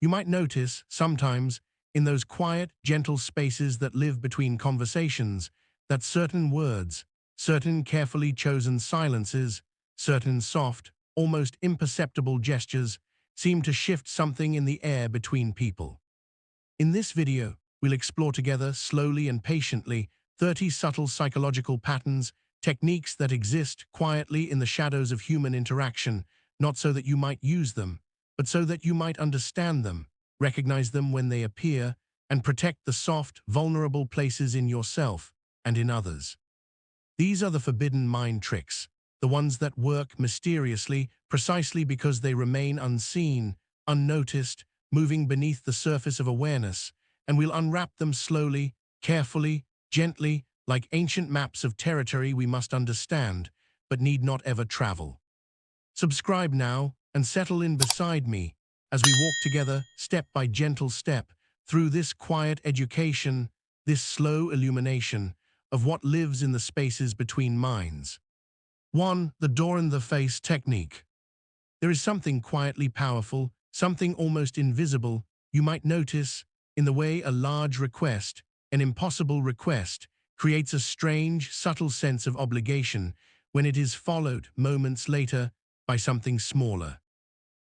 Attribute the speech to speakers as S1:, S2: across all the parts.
S1: You might notice, sometimes, in those quiet, gentle spaces that live between conversations, that certain words, certain carefully chosen silences, certain soft, almost imperceptible gestures seem to shift something in the air between people. In this video, we'll explore together, slowly and patiently, 30 subtle psychological patterns, techniques that exist quietly in the shadows of human interaction, not so that you might use them, but so that you might understand them, recognize them when they appear, and protect the soft, vulnerable places in yourself and in others. These are the forbidden mind tricks, the ones that work mysteriously precisely because they remain unseen, unnoticed, moving beneath the surface of awareness, and we'll unwrap them slowly, carefully, gently, like ancient maps of territory we must understand, but need not ever travel. Subscribe now and settle in beside me as we walk together, step by gentle step, through this quiet education, this slow illumination of what lives in the spaces between minds. 1. The door-in-the-face technique. There is something quietly powerful, something almost invisible, you might notice, in the way a large request, an impossible request, creates a strange, subtle sense of obligation when it is followed, moments later, by something smaller.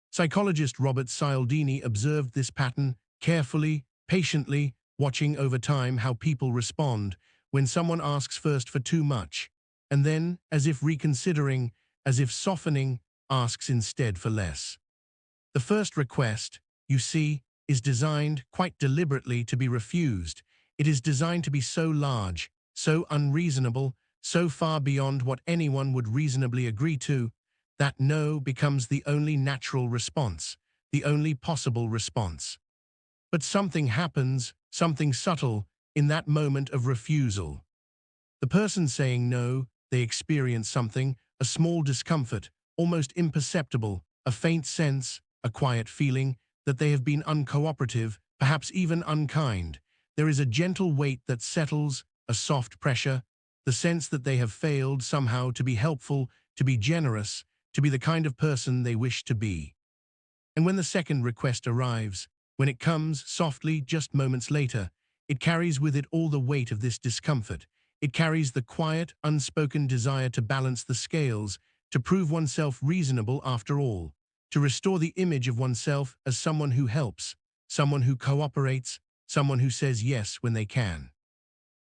S1: Psychologist Robert Cialdini observed this pattern carefully, patiently, watching over time how people respond when someone asks first for too much, and then, as if reconsidering, as if softening, asks instead for less. The first request, you see, is designed quite deliberately to be refused. It is designed to be so large, so unreasonable, so far beyond what anyone would reasonably agree to, that no becomes the only natural response, the only possible response. But something happens, something subtle, in that moment of refusal. The person saying no, they experience something, a small discomfort, almost imperceptible, a faint sense, a quiet feeling, that they have been uncooperative, perhaps even unkind. There is a gentle weight that settles, a soft pressure, the sense that they have failed somehow to be helpful, to be generous, to be the kind of person they wish to be. And when the second request arrives, when it comes softly just moments later, it carries with it all the weight of this discomfort. It carries the quiet, unspoken desire to balance the scales, to prove oneself reasonable after all, to restore the image of oneself as someone who helps, someone who cooperates, someone who says yes when they can.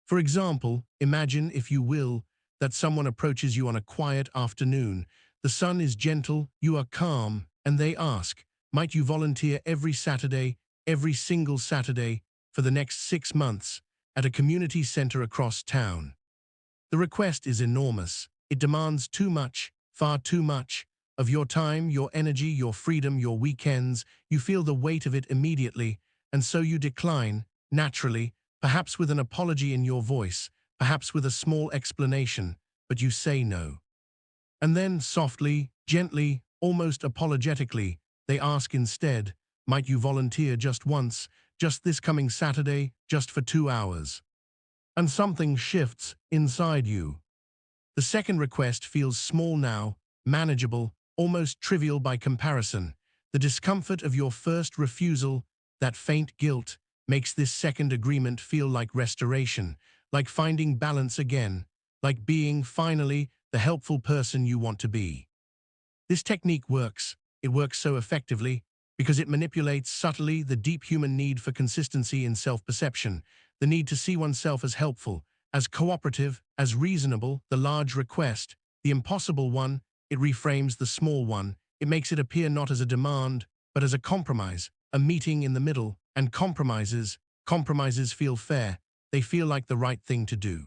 S1: For example, imagine, if you will, that someone approaches you on a quiet afternoon. The sun is gentle, you are calm, and they ask, might you volunteer every Saturday, every single Saturday, for the next 6 months, at a community center across town? The request is enormous. It demands too much, far too much, of your time, your energy, your freedom, your weekends. You feel the weight of it immediately, and so you decline, naturally, perhaps with an apology in your voice, perhaps with a small explanation, but you say no. And then, softly, gently, almost apologetically, they ask instead, might you volunteer just once, just this coming Saturday, just for 2 hours? And something shifts inside you. The second request feels small now, manageable, almost trivial by comparison. The discomfort of your first refusal, that faint guilt, makes this second agreement feel like restoration, like finding balance again, like being, finally, the helpful person you want to be. This technique works. It works so effectively because it manipulates subtly the deep human need for consistency in self-perception, the need to see oneself as helpful, as cooperative, as reasonable. The large request, the impossible one, it reframes the small one. It makes it appear not as a demand, but as a compromise, a meeting in the middle. And compromises feel fair. They feel like the right thing to do.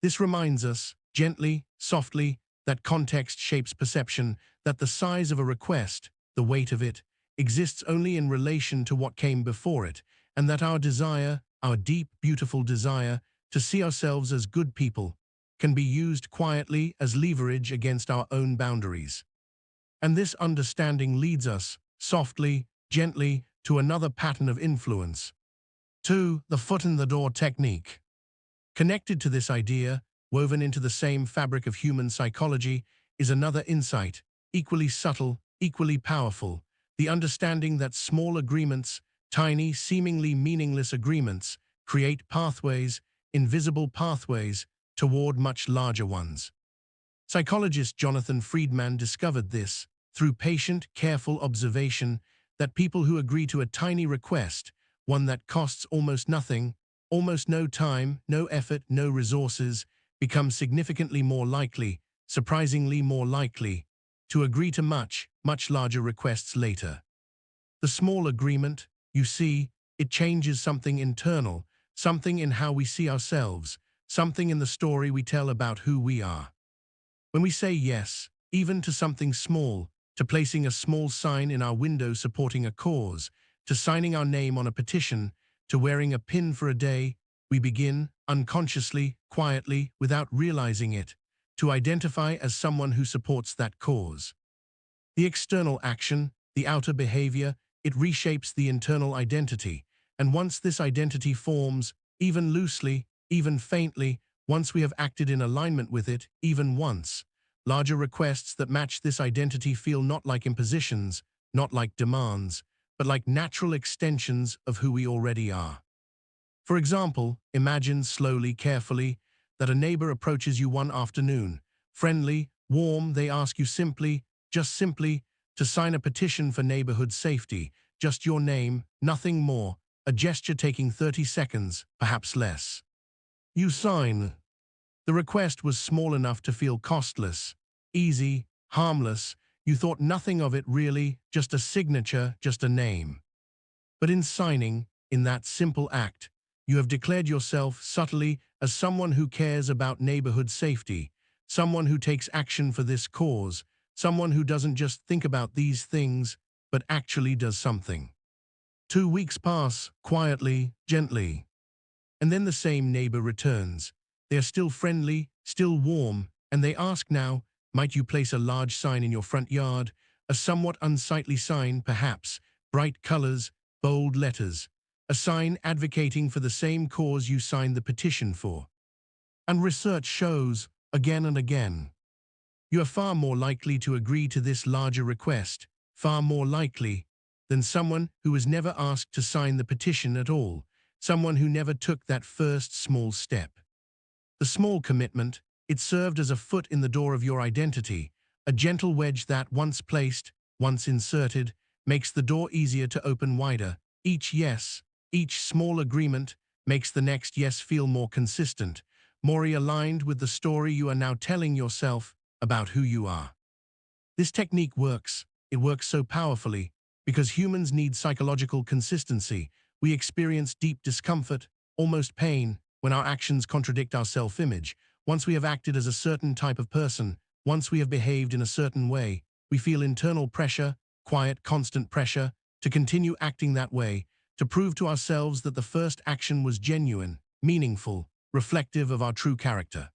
S1: This reminds us, gently, softly, that context shapes perception, that the size of a request, the weight of it, exists only in relation to what came before it, and that our desire, our deep, beautiful desire, to see ourselves as good people, can be used quietly as leverage against our own boundaries. And this understanding leads us, softly, gently, to another pattern of influence. 2. The foot-in-the-door technique. Connected to this idea, woven into the same fabric of human psychology, is another insight, equally subtle, equally powerful, The understanding that small agreements, tiny, seemingly meaningless agreements, create pathways, invisible pathways, toward much larger ones. Psychologist Jonathan Friedman discovered this, through patient, careful observation, that people who agree to a tiny request, one that costs almost nothing, almost no time, no effort, no resources, become significantly more likely, surprisingly more likely, to agree to much, much larger requests later. The small agreement, you see, it changes something internal, something in how we see ourselves, something in the story we tell about who we are. When we say yes, even to something small, to placing a small sign in our window supporting a cause, to signing our name on a petition, to wearing a pin for a day, we begin, unconsciously, quietly, without realizing it, to identify as someone who supports that cause. The external action, the outer behavior, it reshapes the internal identity, and once this identity forms, even loosely, even faintly, once we have acted in alignment with it, even once, larger requests that match this identity feel not like impositions, not like demands, but like natural extensions of who we already are. For example, imagine slowly, carefully, that a neighbor approaches you one afternoon. Friendly, warm, they ask you simply, just simply, to sign a petition for neighborhood safety, just your name, nothing more, a gesture taking 30 seconds, perhaps less. You sign. The request was small enough to feel costless, easy, harmless. You thought nothing of it really, just a signature, just a name. But in signing, in that simple act, you have declared yourself subtly as someone who cares about neighborhood safety, someone who takes action for this cause, someone who doesn't just think about these things, but actually does something. 2 weeks pass, quietly, gently. And then the same neighbor returns. They are still friendly, still warm, and they ask now, might you place a large sign in your front yard, a somewhat unsightly sign, perhaps, bright colors, bold letters, a sign advocating for the same cause you signed the petition for. And research shows, again and again, you are far more likely to agree to this larger request, far more likely, than someone who was never asked to sign the petition at all, someone who never took that first small step. The small commitment, it served as a foot in the door of your identity, a gentle wedge that, once placed, once inserted, makes the door easier to open wider. Each yes, each small agreement, makes the next yes feel more consistent, more aligned with the story you are now telling yourself about who you are. This technique works. It works so powerfully because humans need psychological consistency. We experience deep discomfort, almost pain, when our actions contradict our self-image. Once we have acted as a certain type of person, once we have behaved in a certain way, we feel internal pressure, quiet, constant pressure, to continue acting that way, to prove to ourselves that the first action was genuine, meaningful, reflective of our true character.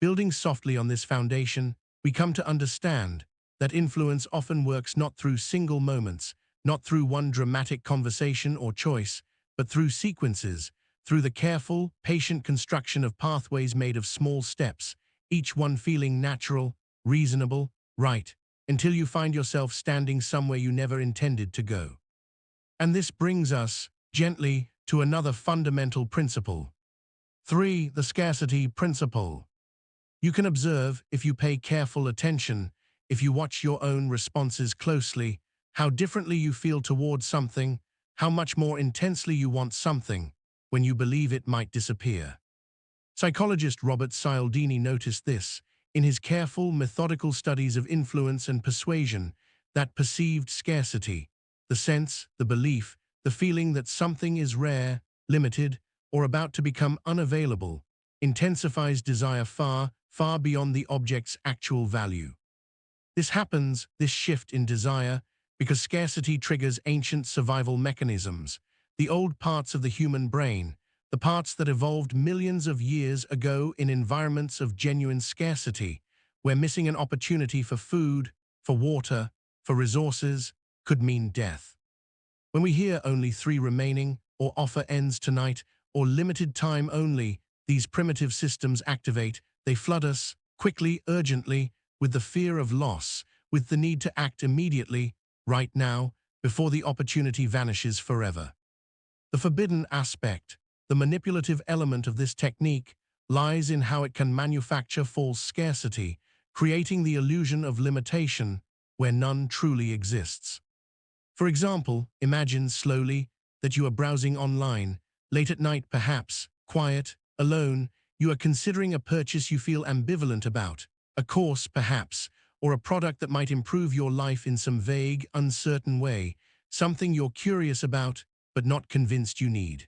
S1: Building softly on this foundation, we come to understand that influence often works not through single moments, not through one dramatic conversation or choice, but through sequences, through the careful, patient construction of pathways made of small steps, each one feeling natural, reasonable, right, until you find yourself standing somewhere you never intended to go. And this brings us, gently, to another fundamental principle. 3. The Scarcity Principle. You can observe, if you pay careful attention, if you watch your own responses closely, how differently you feel towards something, how much more intensely you want something, when you believe it might disappear. Psychologist Robert Cialdini noticed this, in his careful, methodical studies of influence and persuasion, that perceived scarcity, the sense, the belief, the feeling that something is rare, limited, or about to become unavailable, intensifies desire far, far beyond the object's actual value. This happens, this shift in desire, because scarcity triggers ancient survival mechanisms, the old parts of the human brain, the parts that evolved millions of years ago in environments of genuine scarcity, where missing an opportunity for food, for water, for resources, could mean death. When we hear only 3 remaining, or offer ends tonight, or limited time only, these primitive systems activate. They flood us, quickly, urgently, with the fear of loss, with the need to act immediately, right now, before the opportunity vanishes forever. The forbidden aspect, the manipulative element of this technique, lies in how it can manufacture false scarcity, creating the illusion of limitation where none truly exists. For example, imagine slowly that you are browsing online, late at night perhaps, quiet, alone, you are considering a purchase you feel ambivalent about, a course perhaps, or a product that might improve your life in some vague, uncertain way, something you're curious about but not convinced you need.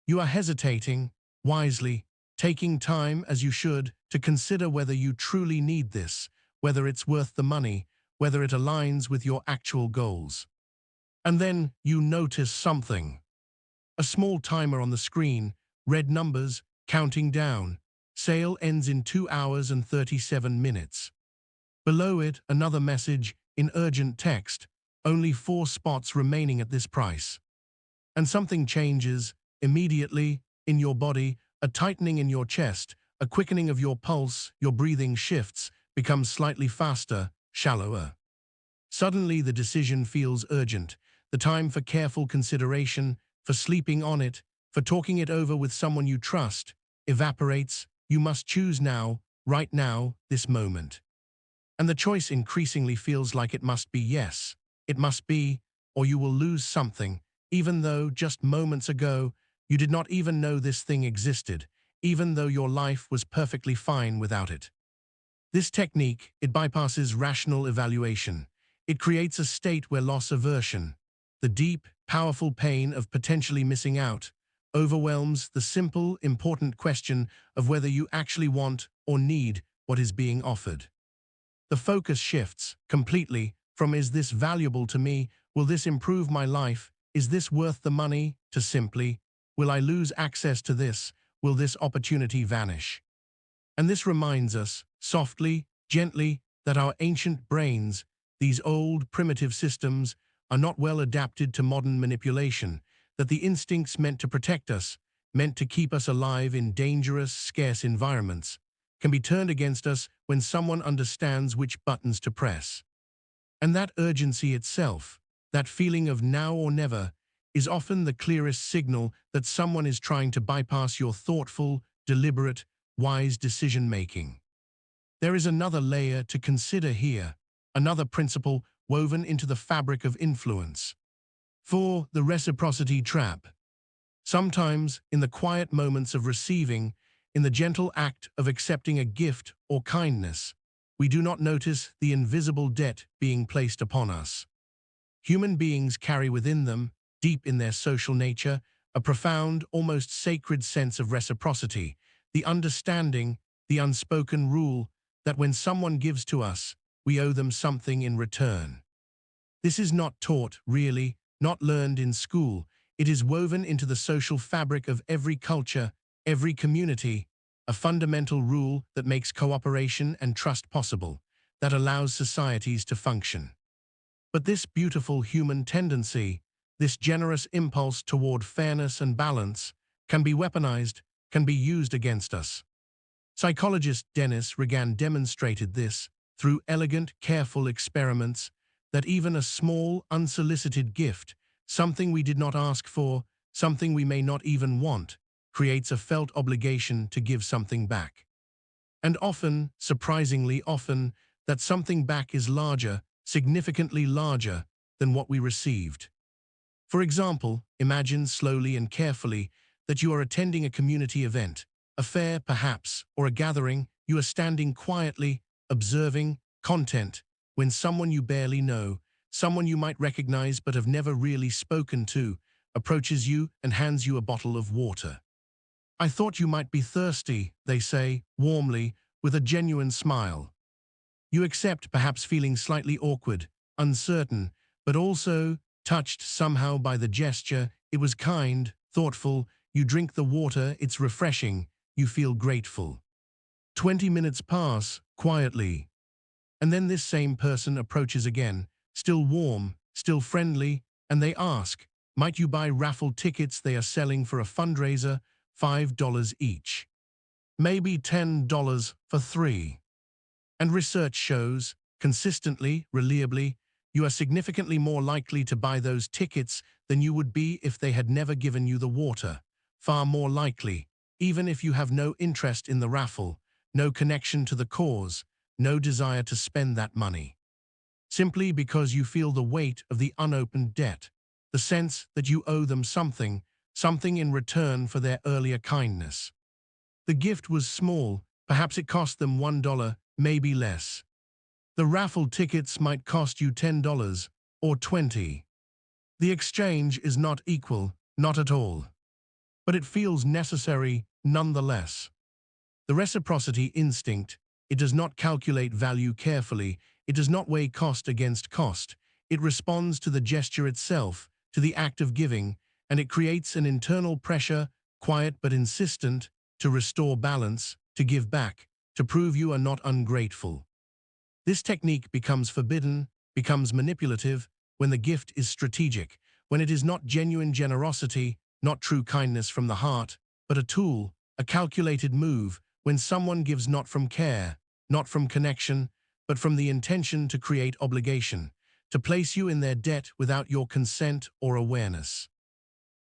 S1: You are hesitating, wisely, taking time as you should to consider whether you truly need this, whether it's worth the money, whether it aligns with your actual goals. And then you notice something. A small timer on the screen, red numbers, counting down. Sale ends in 2 hours and 37 minutes. Below it, another message in urgent text, only 4 spots remaining at this price. And something changes immediately in your body, a tightening in your chest, a quickening of your pulse, your breathing shifts, becomes slightly faster, shallower. Suddenly the decision feels urgent, the time for careful consideration, for sleeping on it, for talking it over with someone you trust, evaporates. You must choose now, right now, this moment. And the choice increasingly feels like it must be yes. It must be, or you will lose something, even though just moments ago you did not even know this thing existed, even though your life was perfectly fine without it. This technique, it bypasses rational evaluation. It creates a state where loss aversion, the deep, powerful pain of potentially missing out, overwhelms the simple, important question of whether you actually want or need what is being offered. The focus shifts completely from "is this valuable to me? Will this improve my life? Is this worth the money?" to simply, "will I lose access to this? Will this opportunity vanish?" And this reminds us, softly, gently, that our ancient brains, these old, primitive systems, are not well adapted to modern manipulation, that the instincts meant to protect us, meant to keep us alive in dangerous, scarce environments, can be turned against us when someone understands which buttons to press. And that urgency itself, that feeling of now or never, is often the clearest signal that someone is trying to bypass your thoughtful, deliberate, wise decision-making. There is another layer to consider here, another principle woven into the fabric of influence. For the reciprocity trap. Sometimes, in the quiet moments of receiving, in the gentle act of accepting a gift or kindness, we do not notice the invisible debt being placed upon us. Human beings carry within them, deep in their social nature, a profound, almost sacred sense of reciprocity, the understanding, the unspoken rule that when someone gives to us, we owe them something in return. This is not taught, really, not learned in school. It is woven into the social fabric of every culture, every community, a fundamental rule that makes cooperation and trust possible, that allows societies to function. But this beautiful human tendency, this generous impulse toward fairness and balance, can be weaponized, can be used against us. Psychologist Dennis Regan demonstrated this through elegant, careful experiments, that even a small, unsolicited gift, something we did not ask for, something we may not even want, creates a felt obligation to give something back. And often, surprisingly often, that something back is larger, significantly larger, than what we received. For example, imagine slowly and carefully that you are attending a community event, a fair perhaps, or a gathering. You are standing quietly, observing, content, when someone you barely know, someone you might recognize but have never really spoken to, approaches you and hands you a bottle of water. "I thought you might be thirsty," they say, warmly, with a genuine smile. You accept, perhaps feeling slightly awkward, uncertain, but also touched somehow by the gesture. It was kind, thoughtful. You drink the water, it's refreshing. You feel grateful. 20 minutes pass, quietly. And then this same person approaches again, still warm, still friendly, and they ask, might you buy raffle tickets they are selling for a fundraiser, $5 each. Maybe $10 for 3. And research shows, consistently, reliably, You are significantly more likely to buy those tickets than you would be if they had never given you the water. Far more likely, even if you have no interest in the raffle, no connection to the cause, no desire to spend that money. Simply because you feel the weight of the unopened debt, the sense that you owe them something, something in return for their earlier kindness. The gift was small, perhaps it cost them $1, maybe less. The raffle tickets might cost you $10 or $20. The exchange is not equal, not at all. But it feels necessary nonetheless. The reciprocity instinct, it does not calculate value carefully, it does not weigh cost against cost. It responds to the gesture itself, to the act of giving, and it creates an internal pressure, quiet but insistent, to restore balance, to give back, to prove you are not ungrateful. This technique becomes forbidden, becomes manipulative, when the gift is strategic, when it is not genuine generosity, not true kindness from the heart, but a tool, a calculated move, when someone gives not from care, not from connection, but from the intention to create obligation, to place you in their debt without your consent or awareness.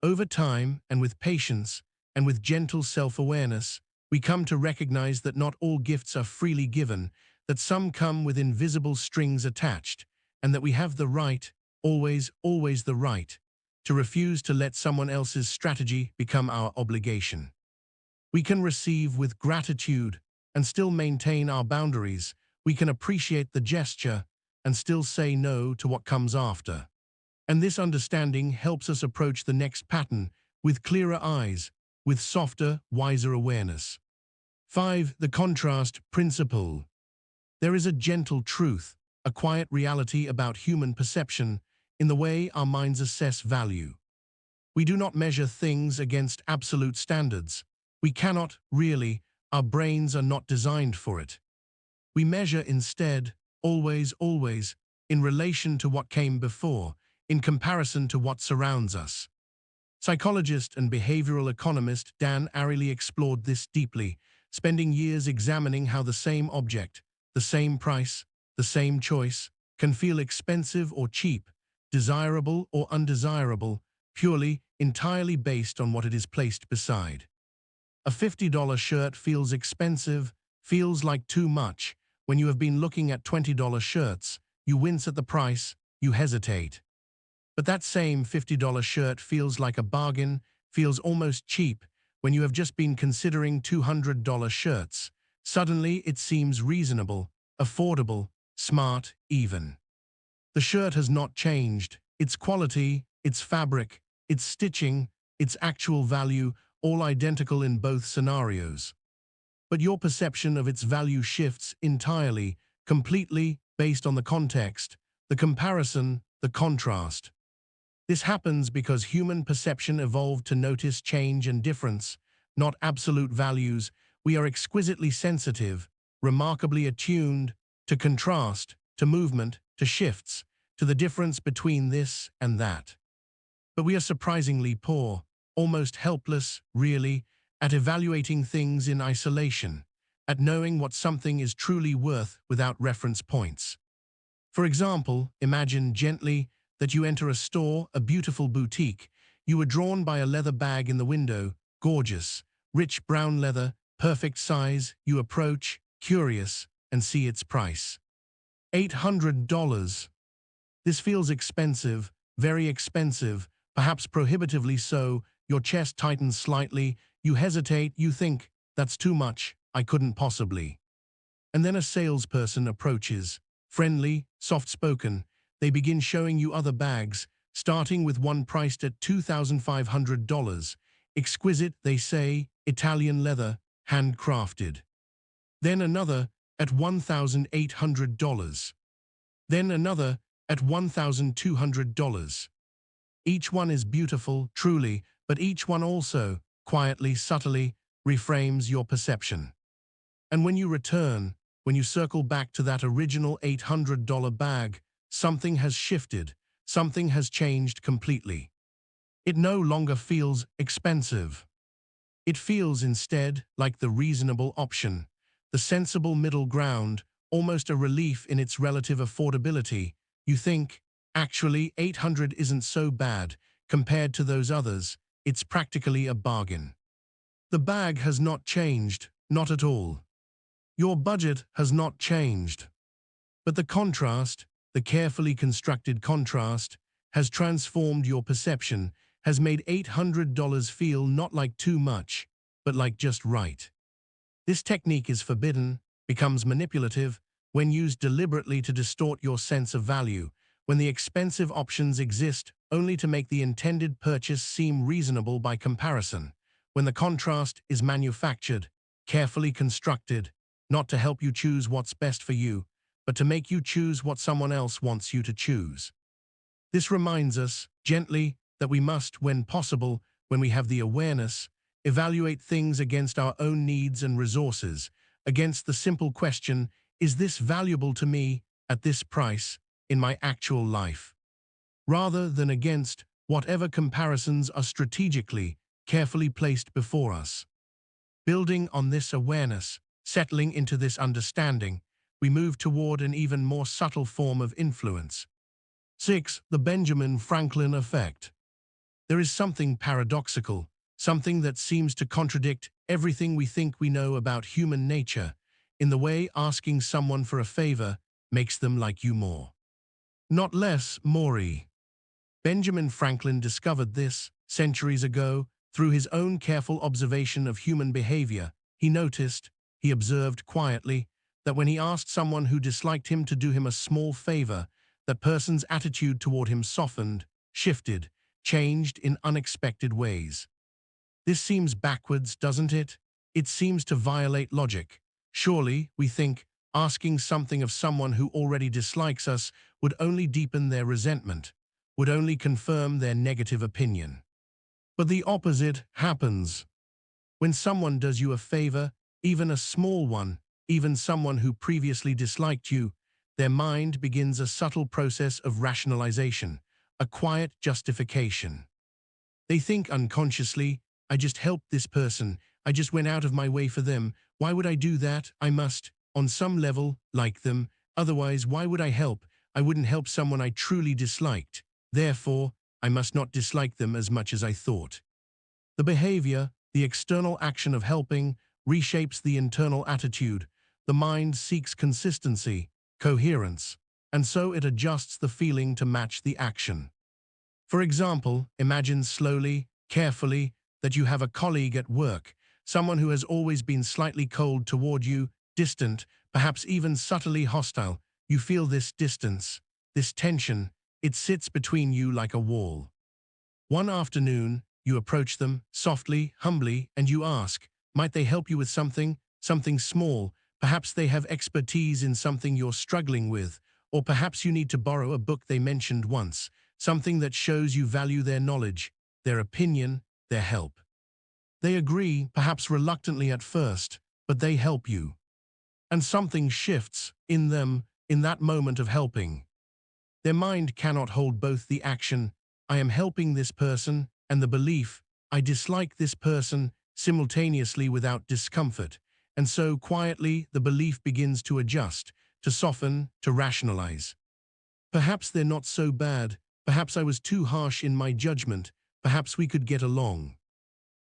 S1: Over time, and with patience, and with gentle self-awareness, we come to recognize that not all gifts are freely given, that some come with invisible strings attached, and that we have the right, always the right, to refuse to let someone else's strategy become our obligation. We can receive with gratitude and still maintain our boundaries. We can appreciate the gesture and still say no to what comes after. And this understanding helps us approach the next pattern with clearer eyes, with softer, wiser awareness. 5. The contrast principle. There is a gentle truth, a quiet reality about human perception in the way our minds assess value. We do not measure things against absolute standards. We cannot, really, our brains are not designed for it. We measure instead, always, in relation to what came before, in comparison to what surrounds us. Psychologist and behavioral economist Dan Ariely explored this deeply, spending years examining how the same object, the same price, the same choice, can feel expensive or cheap, desirable or undesirable, purely, entirely based on what it is placed beside. A $50 shirt feels expensive, feels like too much. When you have been looking at $20 shirts, you wince at the price, you hesitate. But that same $50 shirt feels like a bargain, feels almost cheap, when you have just been considering $200 shirts. Suddenly it seems reasonable, affordable, smart, even. The shirt has not changed, its quality, its fabric, its stitching, its actual value, all identical in both scenarios. But your perception of its value shifts entirely, completely, based on the context, the comparison, the contrast. This happens because human perception evolved to notice change and difference, not absolute values. We are exquisitely sensitive, remarkably attuned to contrast, to movement, to shifts, to the difference between this and that. But we are surprisingly poor, almost helpless, really, at evaluating things in isolation, at knowing what something is truly worth without reference points. For example, imagine gently that you enter a store, a beautiful boutique. You are drawn by a leather bag in the window, gorgeous, rich brown leather, perfect size. You approach, curious, and see its price. $800. This feels expensive, very expensive, perhaps prohibitively so. Your chest tightens slightly, you hesitate, you think, that's too much, I couldn't possibly. And then a salesperson approaches, friendly, soft-spoken. They begin showing you other bags, starting with one priced at $2,500. Exquisite, they say, Italian leather, handcrafted. Then another at $1,800. Then another at $1,200. Each one is beautiful, truly, but each one also, quietly, subtly, reframes your perception. And when you return, when you circle back to that original $800 bag, something has shifted, something has changed completely. It no longer feels expensive. It feels instead like the reasonable option, the sensible middle ground, almost a relief in its relative affordability, You think, actually, 800 isn't so bad compared to those others. It's practically a bargain. The bag has not changed, not at all. Your budget has not changed. But the contrast, the carefully constructed contrast, has transformed your perception, has made $800 feel not like too much, but like just right. This technique is forbidden, becomes manipulative, when used deliberately to distort your sense of value, when the expensive options exist only to make the intended purchase seem reasonable by comparison, when the contrast is manufactured, carefully constructed, not to help you choose what's best for you, but to make you choose what someone else wants you to choose. This reminds us, gently, that we must, when possible, when we have the awareness, evaluate things against our own needs and resources, against the simple question, is this valuable to me, at this price, in my actual life? Rather than against whatever comparisons are strategically, carefully placed before us. Building on this awareness, settling into this understanding, we move toward an even more subtle form of influence. 6. The Benjamin Franklin effect. There is something paradoxical, something that seems to contradict everything we think we know about human nature, in the way asking someone for a favor makes them like you more. Not less, Maury. Benjamin Franklin discovered this, centuries ago, through his own careful observation of human behavior. He observed quietly, that when he asked someone who disliked him to do him a small favor, that person's attitude toward him softened, shifted, changed in unexpected ways. This seems backwards, doesn't it? It seems to violate logic. Surely, we think, asking something of someone who already dislikes us would only deepen their resentment, would only confirm their negative opinion. But the opposite happens. When someone does you a favor, even a small one, even someone who previously disliked you, their mind begins a subtle process of rationalization, a quiet justification. They think unconsciously, I just helped this person, I just went out of my way for them, why would I do that? I must, on some level, like them, otherwise why would I help? I wouldn't help someone I truly disliked. Therefore, I must not dislike them as much as I thought. The behavior, the external action of helping, reshapes the internal attitude. The mind seeks consistency, coherence, and so it adjusts the feeling to match the action. For example, imagine slowly, carefully, that you have a colleague at work, someone who has always been slightly cold toward you, distant, perhaps even subtly hostile. You feel this distance, this tension, it sits between you like a wall. One afternoon, you approach them, softly, humbly, and you ask, might they help you with something small? Perhaps they have expertise in something you're struggling with, or perhaps you need to borrow a book they mentioned once, something that shows you value their knowledge, their opinion, their help. They agree, perhaps reluctantly at first, but they help you. And something shifts in them in that moment of helping. Their mind cannot hold both the action, I am helping this person, and the belief, I dislike this person, simultaneously without discomfort. And so, quietly, the belief begins to adjust, to soften, to rationalize. Perhaps they're not so bad, perhaps I was too harsh in my judgment, perhaps we could get along.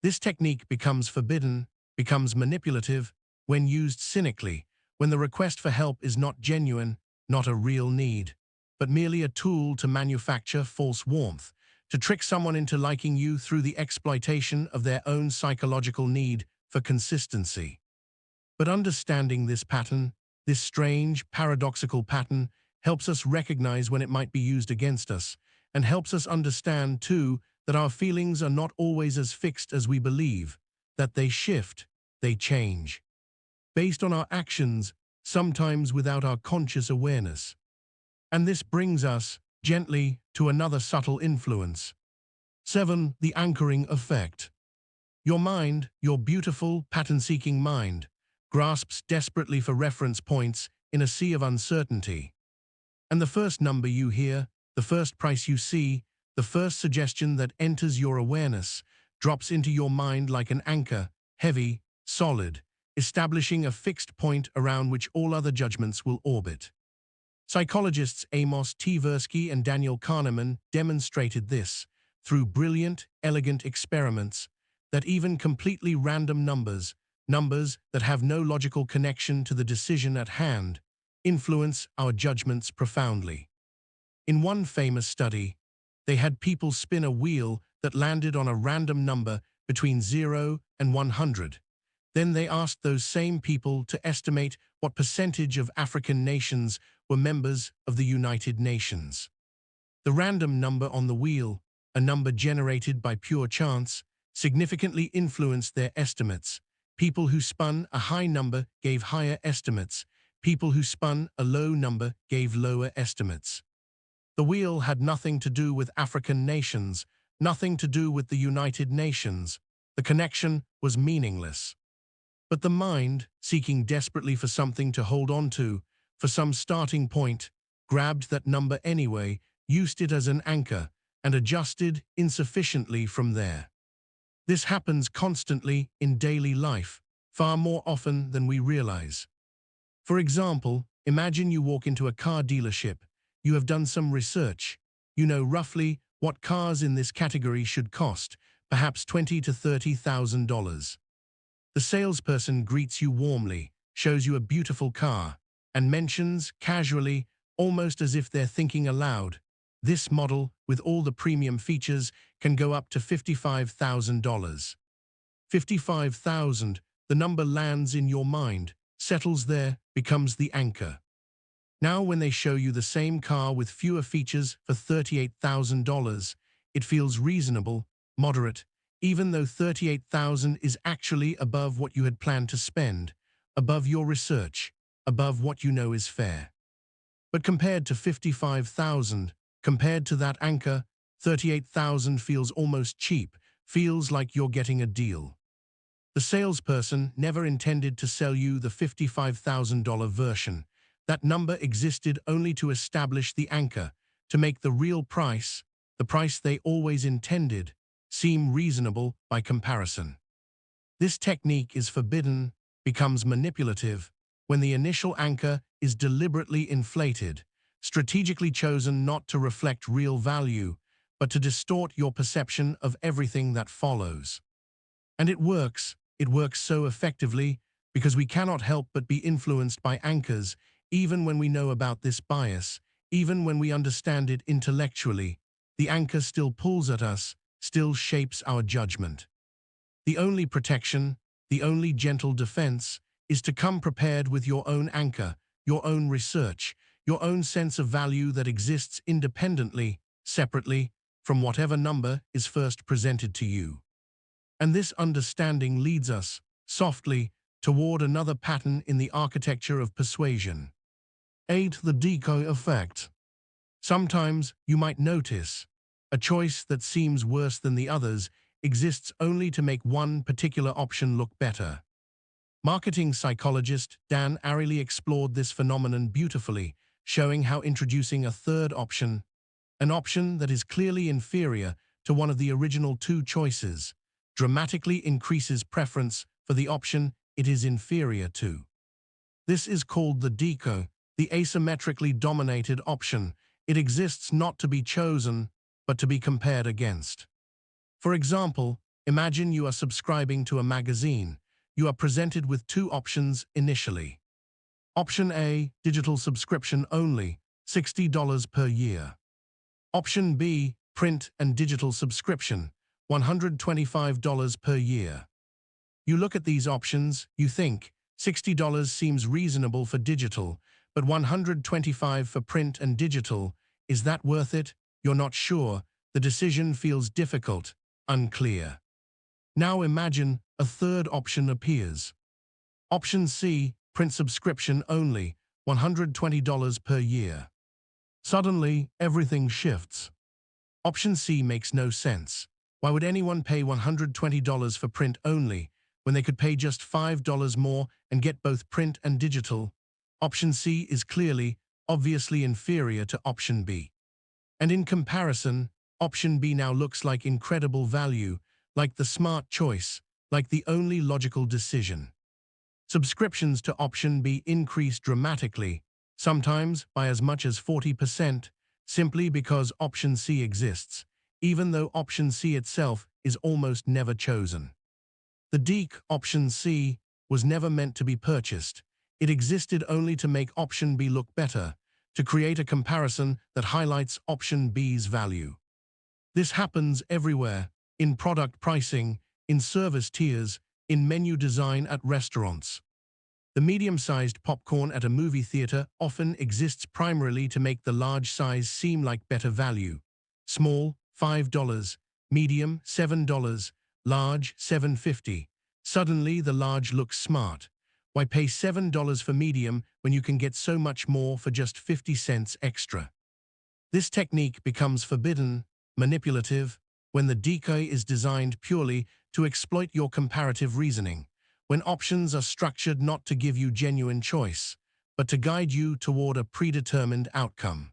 S1: This technique becomes forbidden, becomes manipulative, when used cynically, when the request for help is not genuine, not a real need, but merely a tool to manufacture false warmth, to trick someone into liking you through the exploitation of their own psychological need for consistency. But understanding this pattern, this strange, paradoxical pattern, helps us recognize when it might be used against us, and helps us understand, too, that our feelings are not always as fixed as we believe, that they shift, they change. Based on our actions, sometimes without our conscious awareness. And this brings us, gently, to another subtle influence. 7. The anchoring effect. Your mind, your beautiful, pattern-seeking mind, grasps desperately for reference points in a sea of uncertainty. And the first number you hear, the first price you see, the first suggestion that enters your awareness, drops into your mind like an anchor, heavy, solid, establishing a fixed point around which all other judgments will orbit. Psychologists Amos Tversky and Daniel Kahneman demonstrated this through brilliant, elegant experiments that even completely random numbers, numbers that have no logical connection to the decision at hand, influence our judgments profoundly. In one famous study, they had people spin a wheel that landed on a random number between 0 and 100. Then they asked those same people to estimate what percentage of African nations were members of the United Nations. The random number on the wheel, a number generated by pure chance, significantly influenced their estimates. People who spun a high number gave higher estimates. People who spun a low number gave lower estimates. The wheel had nothing to do with African nations, nothing to do with the United Nations. The connection was meaningless. But the mind, seeking desperately for something to hold on to, for some starting point, grabbed that number anyway, used it as an anchor, and adjusted insufficiently from there. This happens constantly in daily life, far more often than we realize. For example, imagine you walk into a car dealership. You have done some research. You know roughly what cars in this category should cost, perhaps $20,000 to $30,000. The salesperson greets you warmly, shows you a beautiful car, and mentions, casually, almost as if they're thinking aloud, this model, with all the premium features, can go up to $55,000. $55,000, the number lands in your mind, settles there, becomes the anchor. Now when they show you the same car with fewer features for $38,000, it feels reasonable, moderate, even though $38,000 is actually above what you had planned to spend, above your research, above what you know is fair. But compared to $55,000, compared to that anchor, $38,000 feels almost cheap, feels like you're getting a deal. The salesperson never intended to sell you the $55,000 version. That number existed only to establish the anchor, to make the real price, the price they always intended, seem reasonable by comparison. This technique is forbidden, becomes manipulative, when the initial anchor is deliberately inflated, strategically chosen not to reflect real value, but to distort your perception of everything that follows. And it works so effectively because we cannot help but be influenced by anchors, even when we know about this bias, even when we understand it intellectually. The anchor still pulls at us, still shapes our judgment. The only protection, the only gentle defense, is to come prepared with your own anchor, your own research, your own sense of value that exists independently, separately, from whatever number is first presented to you. And this understanding leads us, softly, toward another pattern in the architecture of persuasion. 8. The decoy effect. Sometimes you might notice a choice that seems worse than the others exists only to make one particular option look better. Marketing psychologist Dan Ariely explored this phenomenon beautifully, showing how introducing a third option, an option that is clearly inferior to one of the original two choices, dramatically increases preference for the option it is inferior to. This is called the decoy, the asymmetrically dominated option. It exists not to be chosen, but to be compared against. For example, imagine you are subscribing to a magazine. You are presented with two options initially. Option A, digital subscription only, $60 per year. Option B, print and digital subscription, $125 per year. You look at these options, you think, $60 seems reasonable for digital, but $125 for print and digital, is that worth it? You're not sure. The decision feels difficult, unclear. Now imagine a third option appears. Option C, print subscription only, $120 per year. Suddenly, everything shifts. Option C makes no sense. Why would anyone pay $120 for print only when they could pay just $5 more and get both print and digital? Option C is clearly, obviously inferior to option B. And in comparison, option B now looks like incredible value, like the smart choice, like the only logical decision. Subscriptions to option B increase dramatically. sometimes by as much as 40%, simply because option C exists, even though option C itself is almost never chosen. The DEEC option C was never meant to be purchased. It existed only to make option B look better, to create a comparison that highlights option B's value. This happens everywhere, in product pricing, in service tiers, in menu design at restaurants. The medium-sized popcorn at a movie theater often exists primarily to make the large size seem like better value. Small, $5, medium, $7, large, $7.50. Suddenly, the large looks smart. Why pay $7 for medium when you can get so much more for just 50 cents extra? This technique becomes forbidden, manipulative, when the DEEC is designed purely to exploit your comparative reasoning, when options are structured not to give you genuine choice, but to guide you toward a predetermined outcome.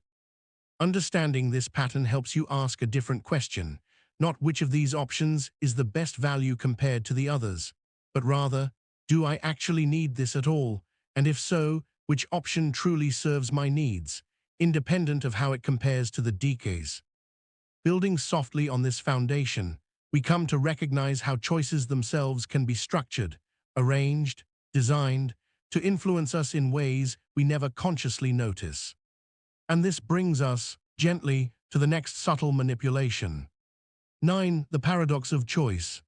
S1: Understanding this pattern helps you ask a different question, not which of these options is the best value compared to the others, but rather, do I actually need this at all, and if so, which option truly serves my needs, independent of how it compares to the DEECs. Building softly on this foundation, we come to recognize how choices themselves can be structured, arranged, designed, to influence us in ways we never consciously notice. And this brings us, gently, to the next subtle manipulation. 9. The paradox of choice.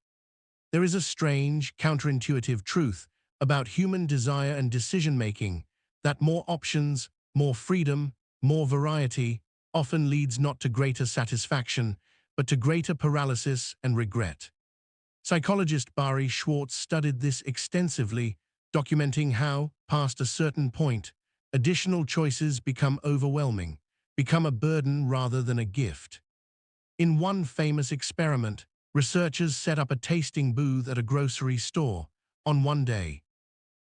S1: There is a strange, counterintuitive truth about human desire and decision-making that more options, more freedom, more variety often leads not to greater satisfaction, but to greater paralysis and regret. Psychologist Barry Schwartz studied this extensively, documenting how, past a certain point, additional choices become overwhelming, become a burden rather than a gift. In one famous experiment, researchers set up a tasting booth at a grocery store on one day.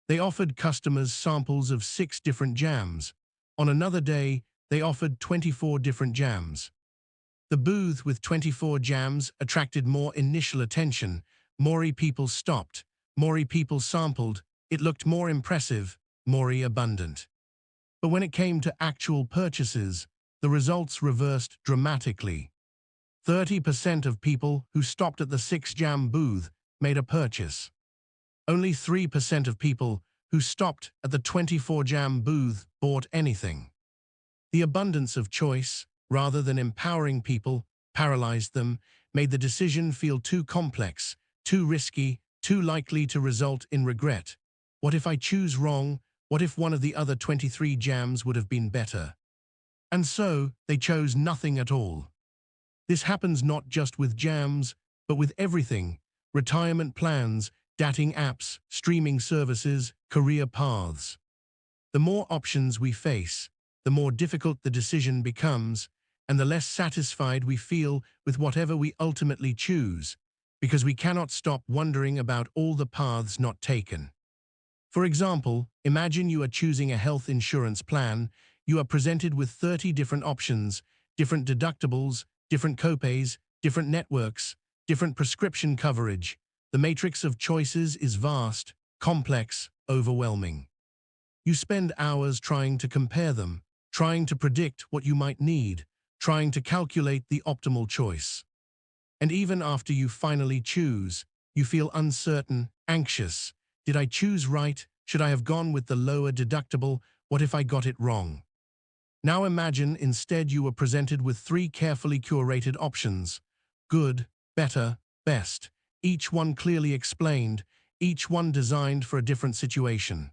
S1: They offered customers samples of 6 different jams. On another day, they offered 24 different jams. The booth with 24 jams attracted more initial attention. More people stopped, more people sampled. It looked more impressive, more abundant. But when it came to actual purchases, the results reversed dramatically. 30% of people who stopped at the 6-jam booth made a purchase. Only 3% of people who stopped at the 24-jam booth bought anything. The abundance of choice, rather than empowering people, paralyzed them, made the decision feel too complex, too risky, too likely to result in regret. What if I choose wrong? What if one of the other 23 jams would have been better? And so, they chose nothing at all. This happens not just with jams, but with everything: retirement plans, dating apps, streaming services, career paths. The more options we face, the more difficult the decision becomes, and the less satisfied we feel with whatever we ultimately choose, because we cannot stop wondering about all the paths not taken. For example, imagine you are choosing a health insurance plan. You are presented with 30 different options, different deductibles, different copays, different networks, different prescription coverage. The matrix of choices is vast, complex, overwhelming. You spend hours trying to compare them, trying to predict what you might need, trying to calculate the optimal choice. And even after you finally choose, you feel uncertain, anxious. Did I choose right? Should I have gone with the lower deductible? What if I got it wrong? Now imagine instead you were presented with 3 carefully curated options: good, better, best, each one clearly explained, each one designed for a different situation.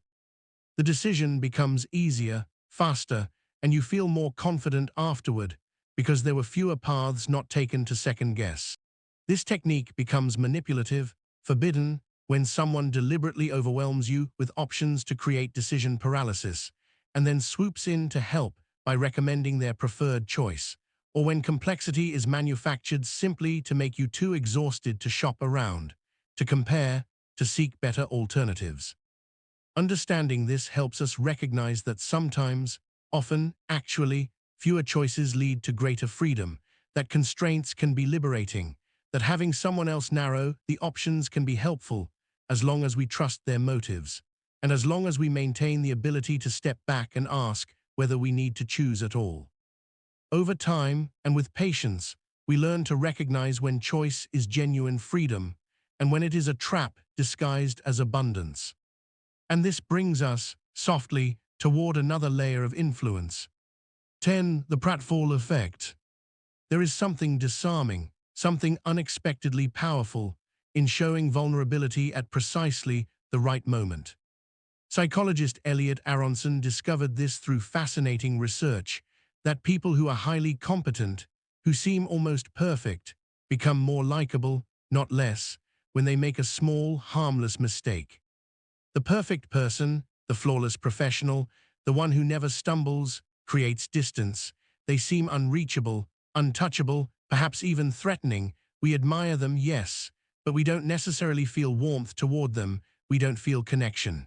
S1: The decision becomes easier, faster, and you feel more confident afterward, because there were fewer paths not taken to second guess. This technique becomes manipulative, forbidden, when someone deliberately overwhelms you with options to create decision paralysis, and then swoops in to help by recommending their preferred choice, or when complexity is manufactured simply to make you too exhausted to shop around, to compare, to seek better alternatives. Understanding this helps us recognize that sometimes, often, actually, fewer choices lead to greater freedom, that constraints can be liberating, that having someone else narrow the options can be helpful, as long as we trust their motives, and as long as we maintain the ability to step back and ask, whether we need to choose at all. Over time, and with patience, we learn to recognize when choice is genuine freedom and when it is a trap disguised as abundance. And this brings us, softly, toward another layer of influence. 10. The pratfall effect. There is something disarming, something unexpectedly powerful, in showing vulnerability at precisely the right moment. Psychologist Elliot Aronson discovered this through fascinating research, that people who are highly competent, who seem almost perfect, become more likable, not less, when they make a small, harmless mistake. The perfect person, the flawless professional, the one who never stumbles, creates distance. They seem unreachable, untouchable, perhaps even threatening. We admire them, yes, but we don't necessarily feel warmth toward them. We don't feel connection.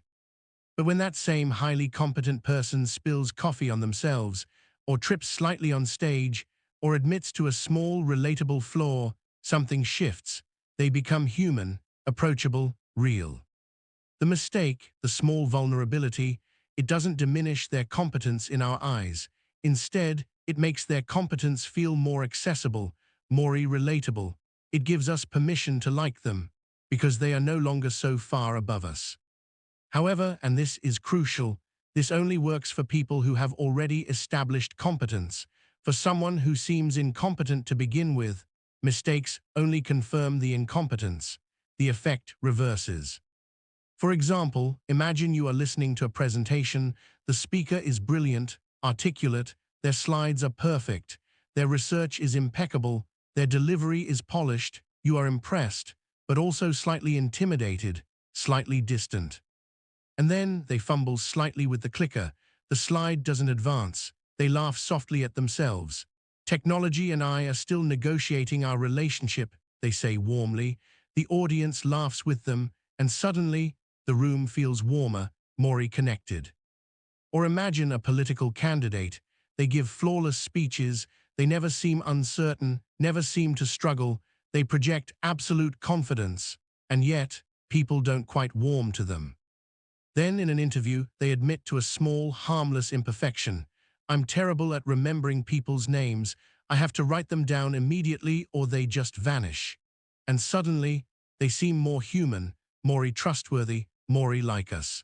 S1: But when that same highly competent person spills coffee on themselves, or trips slightly on stage, or admits to a small, relatable flaw, something shifts. They become human, approachable, real. The mistake, the small vulnerability, it doesn't diminish their competence in our eyes. Instead, it makes their competence feel more accessible, more relatable. It gives us permission to like them, because they are no longer so far above us. However, and this is crucial, this only works for people who have already established competence. For someone who seems incompetent to begin with, mistakes only confirm the incompetence. The effect reverses. For example, imagine you are listening to a presentation. The speaker is brilliant, articulate, their slides are perfect, their research is impeccable, their delivery is polished. You are impressed, but also slightly intimidated, slightly distant. And then they fumble slightly with the clicker. The slide doesn't advance. They laugh softly at themselves. Technology and I are still negotiating our relationship, they say warmly. The audience laughs with them, and suddenly, the room feels warmer, more connected. Or imagine a political candidate. They give flawless speeches. They never seem uncertain, never seem to struggle. They project absolute confidence, and yet, people don't quite warm to them. Then, in an interview, they admit to a small, harmless imperfection. I'm terrible at remembering people's names. I have to write them down immediately or they just vanish. And suddenly, they seem more human, more trustworthy, more like us.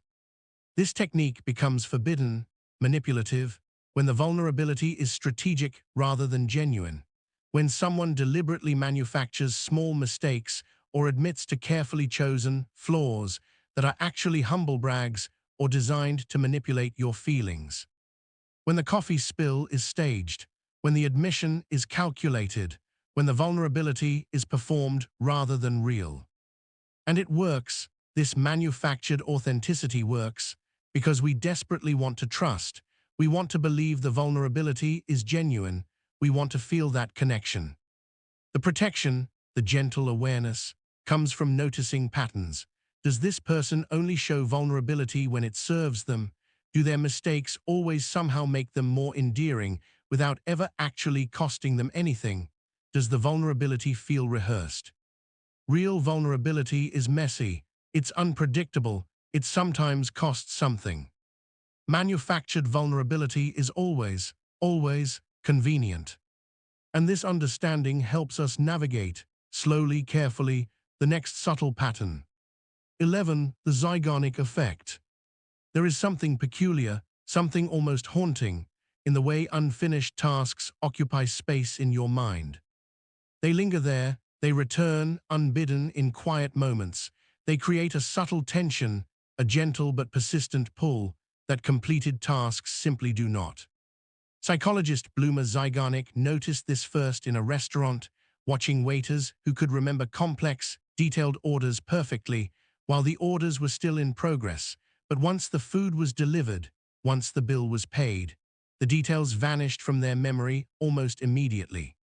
S1: This technique becomes forbidden, manipulative, when the vulnerability is strategic rather than genuine. When someone deliberately manufactures small mistakes or admits to carefully chosen flaws that are actually humble brags or designed to manipulate your feelings. When the coffee spill is staged, when the admission is calculated, when the vulnerability is performed rather than real. And it works, this manufactured authenticity works, because we desperately want to trust. We want to believe the vulnerability is genuine. We want to feel that connection. The protection, the gentle awareness, comes from noticing patterns. Does this person only show vulnerability when it serves them? Do their mistakes always somehow make them more endearing without ever actually costing them anything? Does the vulnerability feel rehearsed? Real vulnerability is messy, it's unpredictable, it sometimes costs something. Manufactured vulnerability is always, always convenient. And this understanding helps us navigate, slowly, carefully, the next subtle pattern. 11. The Zeigarnik effect. There is something peculiar, something almost haunting, in the way unfinished tasks occupy space in your mind. They linger there, they return, unbidden, in quiet moments. They create a subtle tension, a gentle but persistent pull, that completed tasks simply do not. Psychologist Bloomer Zeigarnik noticed this first in a restaurant, watching waiters who could remember complex, detailed orders perfectly, while the orders were still in progress. But once the food was delivered, once the bill was paid, the details vanished from their memory almost immediately.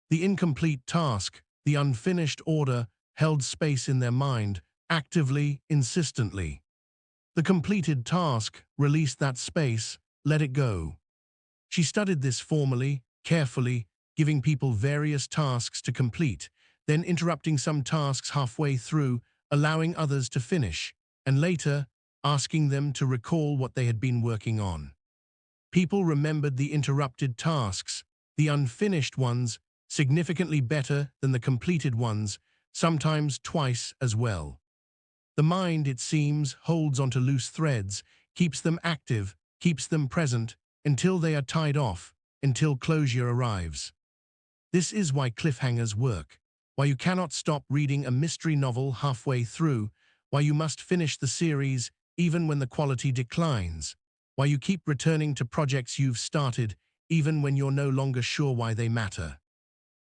S1: The incomplete task, the unfinished order, held space in their mind, actively, insistently. The completed task released that space, let it go. She studied this formally, carefully, giving people various tasks to complete, then interrupting some tasks halfway through, allowing others to finish, and later, asking them to recall what they had been working on. People remembered the interrupted tasks, the unfinished ones, significantly better than the completed ones, sometimes twice as well. The mind, it seems, holds onto loose threads, keeps them active, keeps them present, until they are tied off, until closure arrives. This is why cliffhangers work, why you cannot stop reading a mystery novel halfway through, why you must finish the series even when the quality declines, why you keep returning to projects you've started even when you're no longer sure why they matter.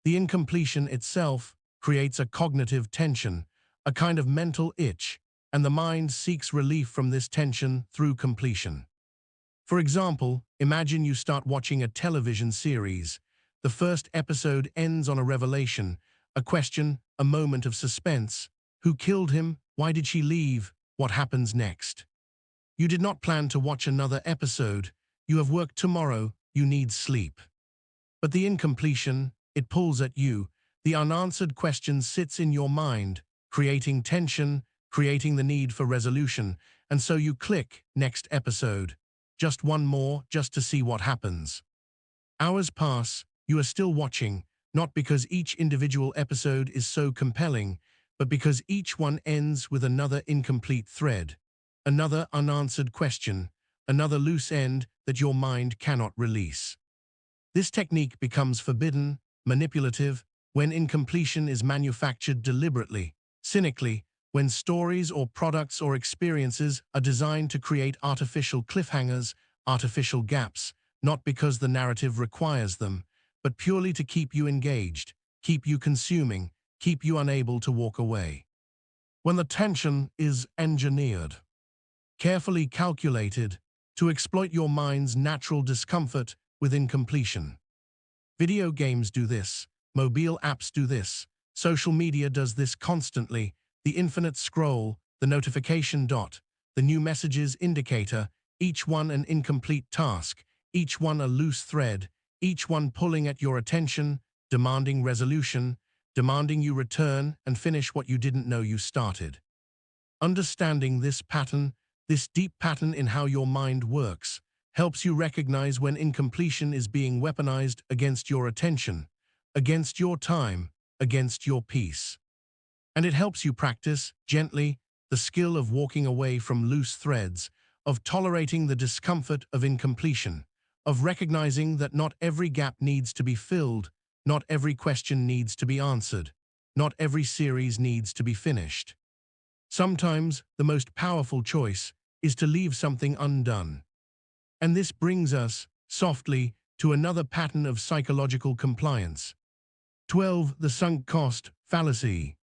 S1: The incompletion itself creates a cognitive tension, a kind of mental itch, and the mind seeks relief from this tension through completion. For example, imagine you start watching a television series. The first episode ends on a revelation, a question, a moment of suspense. Who killed him? Why did she leave? What happens next? You did not plan to watch another episode. You have work tomorrow. You need sleep. But the incompletion, it pulls at you. The unanswered question sits in your mind, creating tension, creating the need for resolution, and so you click next episode. Just one more, just to see what happens. Hours pass, you are still watching, not because each individual episode is so compelling, but because each one ends with another incomplete thread, another unanswered question, another loose end that your mind cannot release. This technique becomes forbidden, manipulative, when incompletion is manufactured deliberately, cynically, when stories or products or experiences are designed to create artificial cliffhangers, artificial gaps, not because the narrative requires them, but purely to keep you engaged, keep you consuming, keep you unable to walk away. When the tension is engineered, carefully calculated, to exploit your mind's natural discomfort with incompletion. Video games do this, mobile apps do this, social media does this constantly, the infinite scroll, the notification dot, the new messages indicator, each one an incomplete task, each one a loose thread, each one pulling at your attention, demanding resolution, demanding you return and finish what you didn't know you started. Understanding this pattern, this deep pattern in how your mind works, helps you recognize when incompletion is being weaponized against your attention, against your time, against your peace. And it helps you practice, gently, the skill of walking away from loose threads, of tolerating the discomfort of incompletion, of recognizing that not every gap needs to be filled, not every question needs to be answered, not every series needs to be finished. Sometimes the most powerful choice is to leave something undone. And this brings us, softly, to another pattern of psychological compliance. 12. The sunk cost fallacy.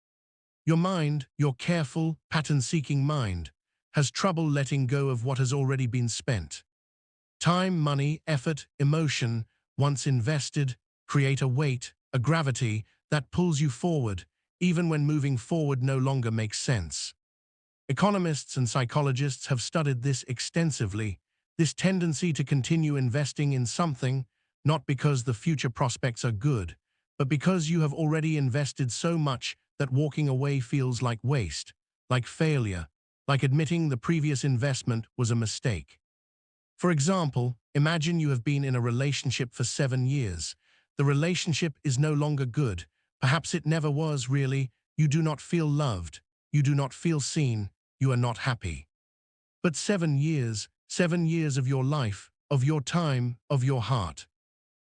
S1: Your mind, your careful, pattern-seeking mind, has trouble letting go of what has already been spent. Time, money, effort, emotion, once invested, create a weight, a gravity that pulls you forward, even when moving forward no longer makes sense. Economists and psychologists have studied this extensively, this tendency to continue investing in something, not because the future prospects are good, but because you have already invested so much that walking away feels like waste, like failure, like admitting the previous investment was a mistake. For example, imagine you have been in a relationship for 7 years. The relationship is no longer good. Perhaps it never was really. You do not feel loved. You do not feel seen. You are not happy. But 7 years of your life, of your time, of your heart.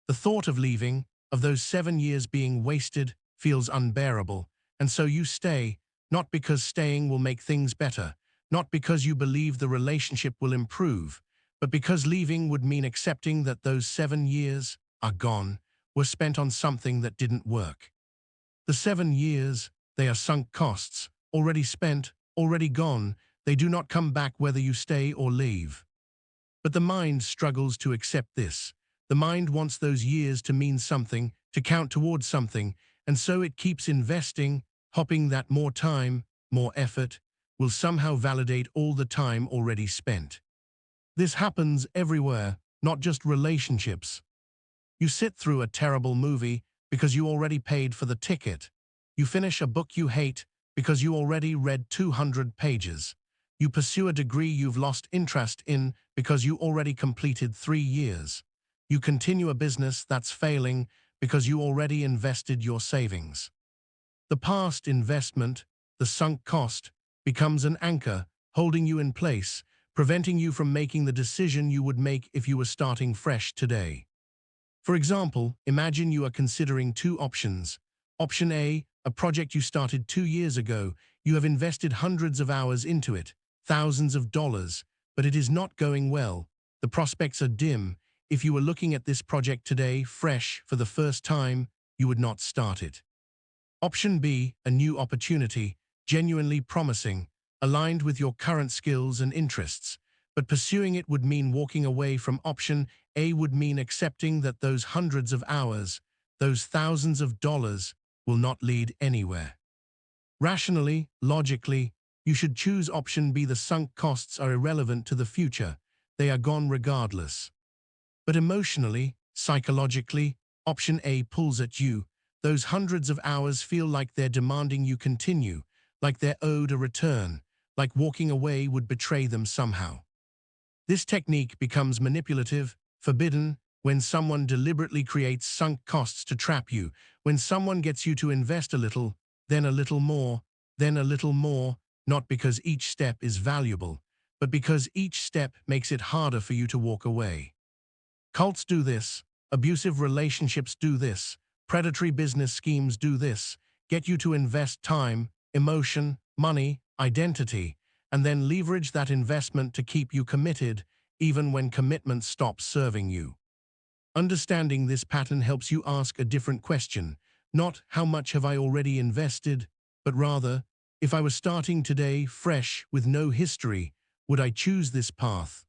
S1: The thought of leaving, of those 7 years being wasted, feels unbearable. And so you stay, not because staying will make things better, not because you believe the relationship will improve, but because leaving would mean accepting that those 7 years are gone, were spent on something that didn't work. The 7 years, they are sunk costs, already spent, already gone. They do not come back whether you stay or leave. But the mind struggles to accept this. The mind wants those years to mean something, to count towards something, and so it keeps investing, hoping that more time, more effort, will somehow validate all the time already spent. This happens everywhere, not just relationships. You sit through a terrible movie because you already paid for the ticket. You finish a book you hate because you already read 200 pages. You pursue a degree you've lost interest in because you already completed 3 years. You continue a business that's failing because you already invested your savings. The past investment, the sunk cost, becomes an anchor, holding you in place, preventing you from making the decision you would make if you were starting fresh today. For example, imagine you are considering two options. Option A, a project you started 2 years ago. You have invested hundreds of hours into it, thousands of dollars, but it is not going well. The prospects are dim. If you were looking at this project today, fresh, for the first time, you would not start it. Option B, a new opportunity, genuinely promising, aligned with your current skills and interests. But pursuing it would mean walking away from option A, would mean accepting that those hundreds of hours, those thousands of dollars, will not lead anywhere. Rationally, logically, you should choose option B. The sunk costs are irrelevant to the future. They are gone regardless. But emotionally, psychologically, option A pulls at you. Those hundreds of hours feel like they're demanding you continue, like they're owed a return, like walking away would betray them somehow. This technique becomes manipulative, forbidden, when someone deliberately creates sunk costs to trap you, when someone gets you to invest a little, then a little more, then a little more, not because each step is valuable, but because each step makes it harder for you to walk away. Cults do this, abusive relationships do this, predatory business schemes do this, get you to invest time, emotion, money, identity, and then leverage that investment to keep you committed, even when commitment stops serving you. Understanding this pattern helps you ask a different question, not how much have I already invested, but rather, if I was starting today fresh with no history, would I choose this path?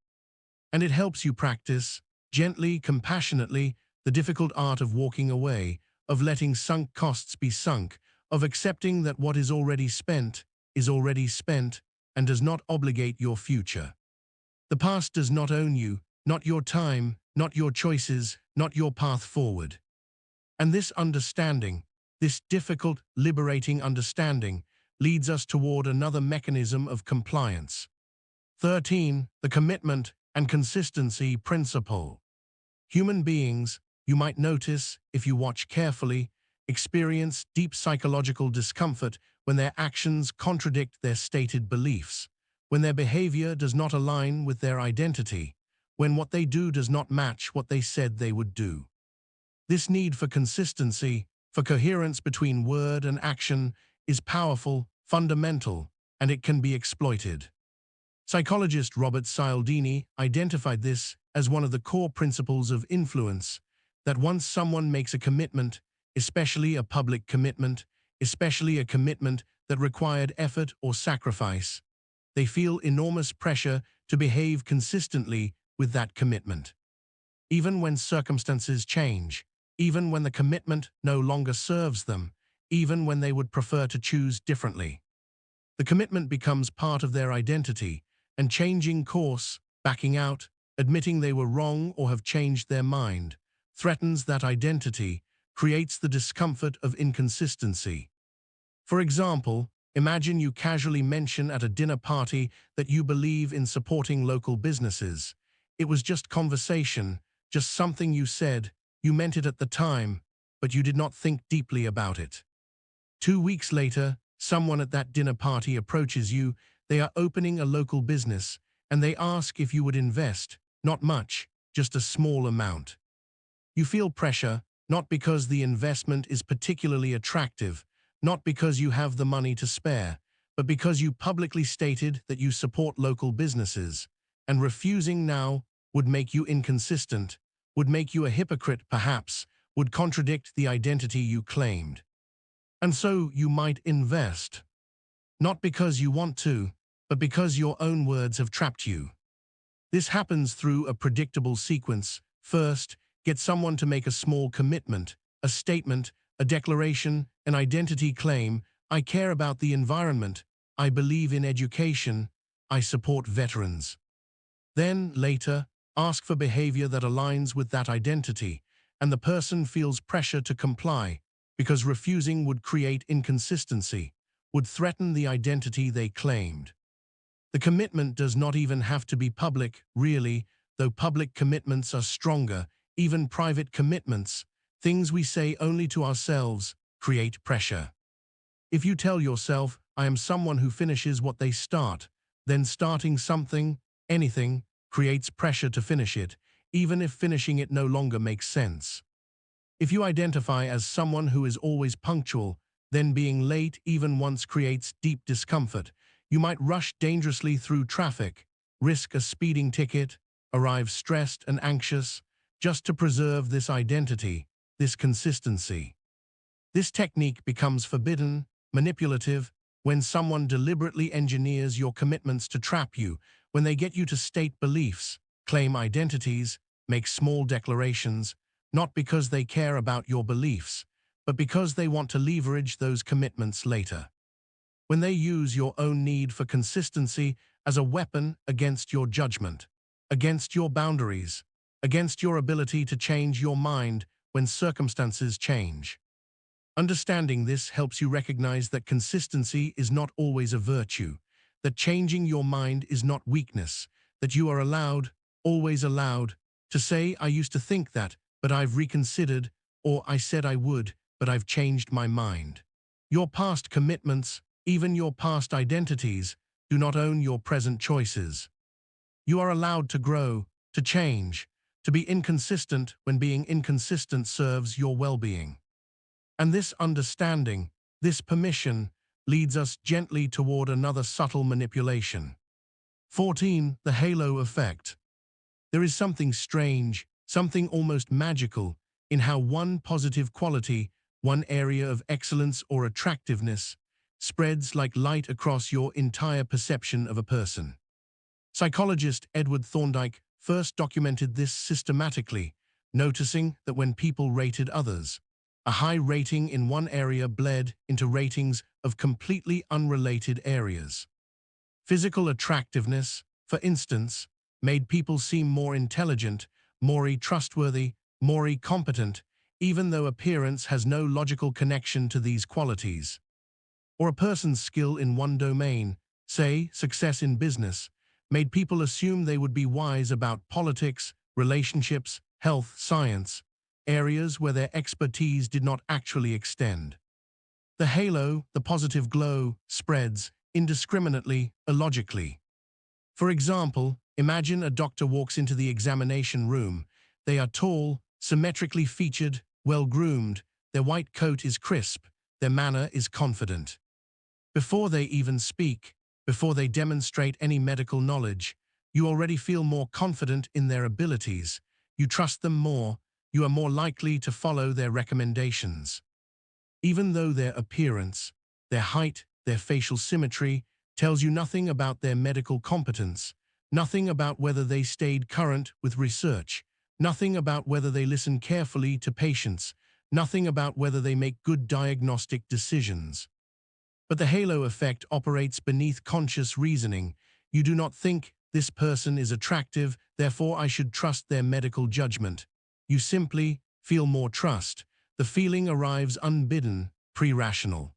S1: And it helps you practice, gently, compassionately, the difficult art of walking away, of letting sunk costs be sunk, of accepting that what is already spent and does not obligate your future. The past does not own you, not your time, not your choices, not your path forward. And this understanding, this difficult, liberating understanding, leads us toward another mechanism of compliance. 13. The commitment and consistency principle. Human beings, you might notice, if you watch carefully, experience deep psychological discomfort when their actions contradict their stated beliefs, when their behavior does not align with their identity, when what they do does not match what they said they would do. This need for consistency, for coherence between word and action, is powerful, fundamental, and it can be exploited. Psychologist Robert Cialdini identified this as one of the core principles of influence, that once someone makes a commitment, especially a public commitment, especially a commitment that required effort or sacrifice, they feel enormous pressure to behave consistently with that commitment. Even when circumstances change, even when the commitment no longer serves them, even when they would prefer to choose differently. The commitment becomes part of their identity, and changing course, backing out, admitting they were wrong or have changed their mind, threatens that identity, creates the discomfort of inconsistency. For example, imagine you casually mention at a dinner party that you believe in supporting local businesses. It was just conversation, just something you said, you meant it at the time, but you did not think deeply about it. 2 weeks later, someone at that dinner party approaches you. They are opening a local business, and they ask if you would invest, not much, just a small amount. You feel pressure, not because the investment is particularly attractive, not because you have the money to spare, but because you publicly stated that you support local businesses, and refusing now would make you inconsistent, would make you a hypocrite perhaps, would contradict the identity you claimed. And so you might invest. Not because you want to, but because your own words have trapped you. This happens through a predictable sequence. First, get someone to make a small commitment, a statement, a declaration, an identity claim. I care about the environment. I believe in education. I support veterans. Then, later, ask for behavior that aligns with that identity, and the person feels pressure to comply, because refusing would create inconsistency, would threaten the identity they claimed. The commitment does not even have to be public, really, though public commitments are stronger. Even private commitments, things we say only to ourselves, create pressure. If you tell yourself, I am someone who finishes what they start, then starting something, anything, creates pressure to finish it, even if finishing it no longer makes sense. If you identify as someone who is always punctual, then being late even once creates deep discomfort. You might rush dangerously through traffic, risk a speeding ticket, arrive stressed and anxious, just to preserve this identity, this consistency. This technique becomes forbidden, manipulative, when someone deliberately engineers your commitments to trap you, when they get you to state beliefs, claim identities, make small declarations, not because they care about your beliefs, but because they want to leverage those commitments later. When they use your own need for consistency as a weapon against your judgment, against your boundaries, against your ability to change your mind when circumstances change. Understanding this helps you recognize that consistency is not always a virtue, that changing your mind is not weakness, that you are allowed, always allowed, to say, I used to think that, but I've reconsidered, or I said I would, but I've changed my mind. Your past commitments, even your past identities, do not own your present choices. You are allowed to grow, to change, to be inconsistent when being inconsistent serves your well-being. And this understanding, this permission, leads us gently toward another subtle manipulation. 14. The halo effect. There is something strange, something almost magical, in how one positive quality, one area of excellence or attractiveness, spreads like light across your entire perception of a person. Psychologist Edward Thorndike first documented this systematically, noticing that when people rated others, a high rating in one area bled into ratings of completely unrelated areas. Physical attractiveness, for instance, made people seem more intelligent, more trustworthy, more competent, even though appearance has no logical connection to these qualities. Or a person's skill in one domain, say success in business, made people assume they would be wise about politics, relationships, health, science, areas where their expertise did not actually extend. The halo, the positive glow, spreads indiscriminately, illogically. For example, imagine a doctor walks into the examination room. They are tall, symmetrically featured, well-groomed, their white coat is crisp, their manner is confident. Before they even speak, before they demonstrate any medical knowledge, you already feel more confident in their abilities. You trust them more, you are more likely to follow their recommendations. Even though their appearance, their height, their facial symmetry tells you nothing about their medical competence, nothing about whether they stayed current with research, nothing about whether they listen carefully to patients, nothing about whether they make good diagnostic decisions. But the halo effect operates beneath conscious reasoning. You do not think, this person is attractive, therefore I should trust their medical judgment. You simply feel more trust. The feeling arrives unbidden, pre-rational.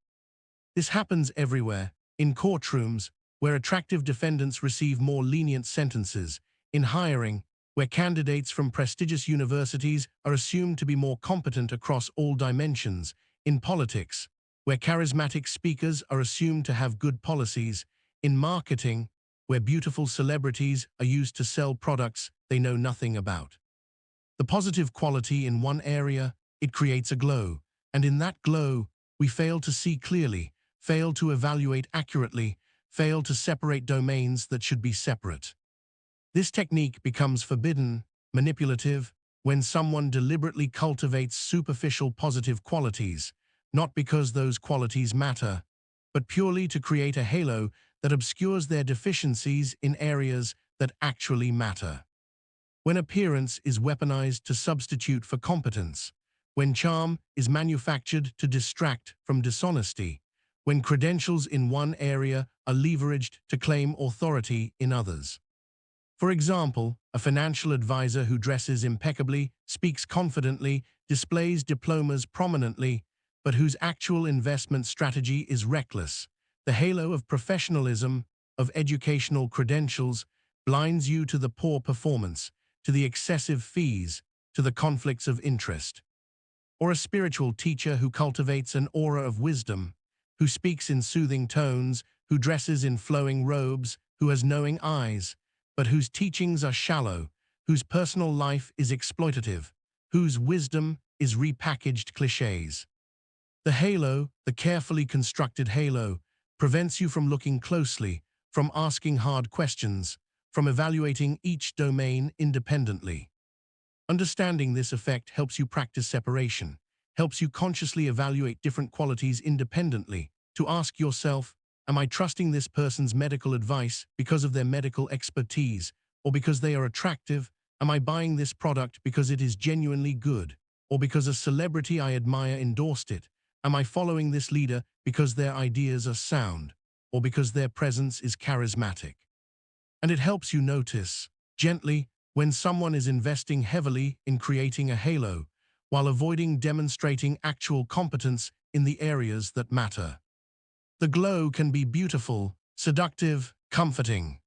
S1: This happens everywhere, in courtrooms, where attractive defendants receive more lenient sentences, in hiring, where candidates from prestigious universities are assumed to be more competent across all dimensions, in politics, where charismatic speakers are assumed to have good policies, in marketing, where beautiful celebrities are used to sell products they know nothing about. The positive quality in one area, it creates a glow, and in that glow, we fail to see clearly, fail to evaluate accurately, fail to separate domains that should be separate. This technique becomes forbidden, manipulative, when someone deliberately cultivates superficial positive qualities, not because those qualities matter, but purely to create a halo that obscures their deficiencies in areas that actually matter. When appearance is weaponized to substitute for competence, when charm is manufactured to distract from dishonesty, when credentials in one area are leveraged to claim authority in others. For example, a financial advisor who dresses impeccably, speaks confidently, displays diplomas prominently, but whose actual investment strategy is reckless. The halo of professionalism, of educational credentials blinds you to the poor performance, to the excessive fees, to the conflicts of interest. Or a spiritual teacher who cultivates an aura of wisdom, who speaks in soothing tones, who dresses in flowing robes, who has knowing eyes, but whose teachings are shallow, whose personal life is exploitative, whose wisdom is repackaged clichés. The halo, the carefully constructed halo, prevents you from looking closely, from asking hard questions, from evaluating each domain independently. Understanding this effect helps you practice separation, helps you consciously evaluate different qualities independently, to ask yourself, am I trusting this person's medical advice because of their medical expertise, or because they are attractive? Am I buying this product because it is genuinely good, or because a celebrity I admire endorsed it? Am I following this leader because their ideas are sound, or because their presence is charismatic? And it helps you notice, gently, when someone is investing heavily in creating a halo, while avoiding demonstrating actual competence in the areas that matter. The glow can be beautiful, seductive, comforting.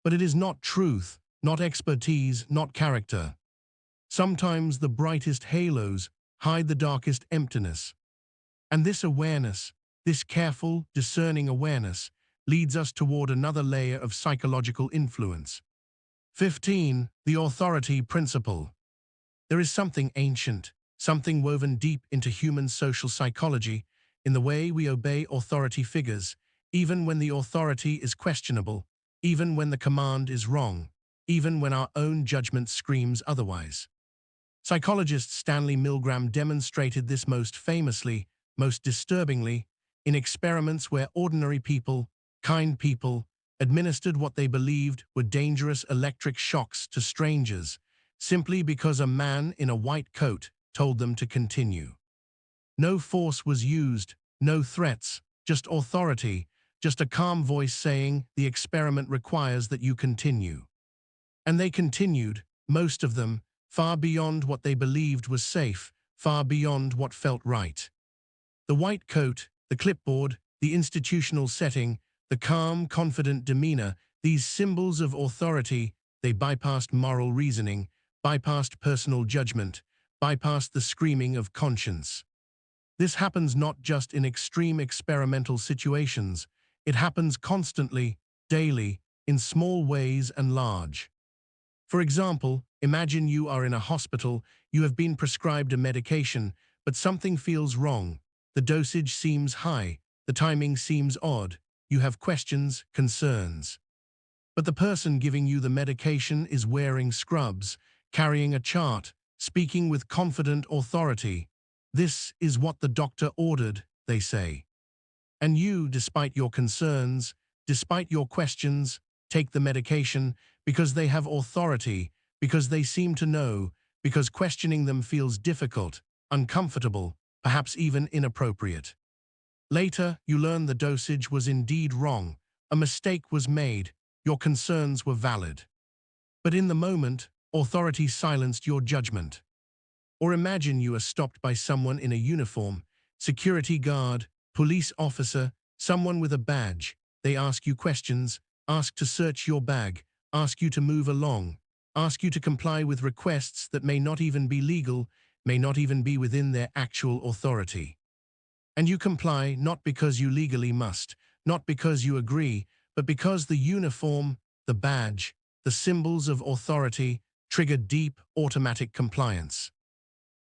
S1: But it is not truth, not expertise, not character. Sometimes the brightest halos hide the darkest emptiness. And this awareness, this careful, discerning awareness, leads us toward another layer of psychological influence. 15. The authority principle. There is something ancient, something woven deep into human social psychology, in the way we obey authority figures, even when the authority is questionable, even when the command is wrong, even when our own judgment screams otherwise. Psychologist Stanley Milgram demonstrated this most famously, most disturbingly, in experiments where ordinary people, kind people, administered what they believed were dangerous electric shocks to strangers, simply because a man in a white coat told them to continue. No force was used, no threats, just authority, just a calm voice saying, the experiment requires that you continue. And they continued, most of them, far beyond what they believed was safe, far beyond what felt right. The white coat, the clipboard, the institutional setting, the calm, confident demeanor, these symbols of authority, they bypassed moral reasoning, bypassed personal judgment, bypassed the screaming of conscience. This happens not just in extreme experimental situations, it happens constantly, daily, in small ways and large. For example, imagine you are in a hospital, you have been prescribed a medication, but something feels wrong. The dosage seems high, the timing seems odd, you have questions, concerns. But the person giving you the medication is wearing scrubs, carrying a chart, speaking with confident authority. This is what the doctor ordered, they say. And you, despite your concerns, despite your questions, take the medication because they have authority, because they seem to know, because questioning them feels difficult, uncomfortable, perhaps even inappropriate. Later, you learn the dosage was indeed wrong, a mistake was made, your concerns were valid. But in the moment, authority silenced your judgment. Or imagine you are stopped by someone in a uniform, security guard, police officer, someone with a badge. They ask you questions, ask to search your bag, ask you to move along, ask you to comply with requests that may not even be legal, may not even be within their actual authority. And you comply not because you legally must, not because you agree, but because the uniform, the badge, the symbols of authority trigger deep, automatic compliance.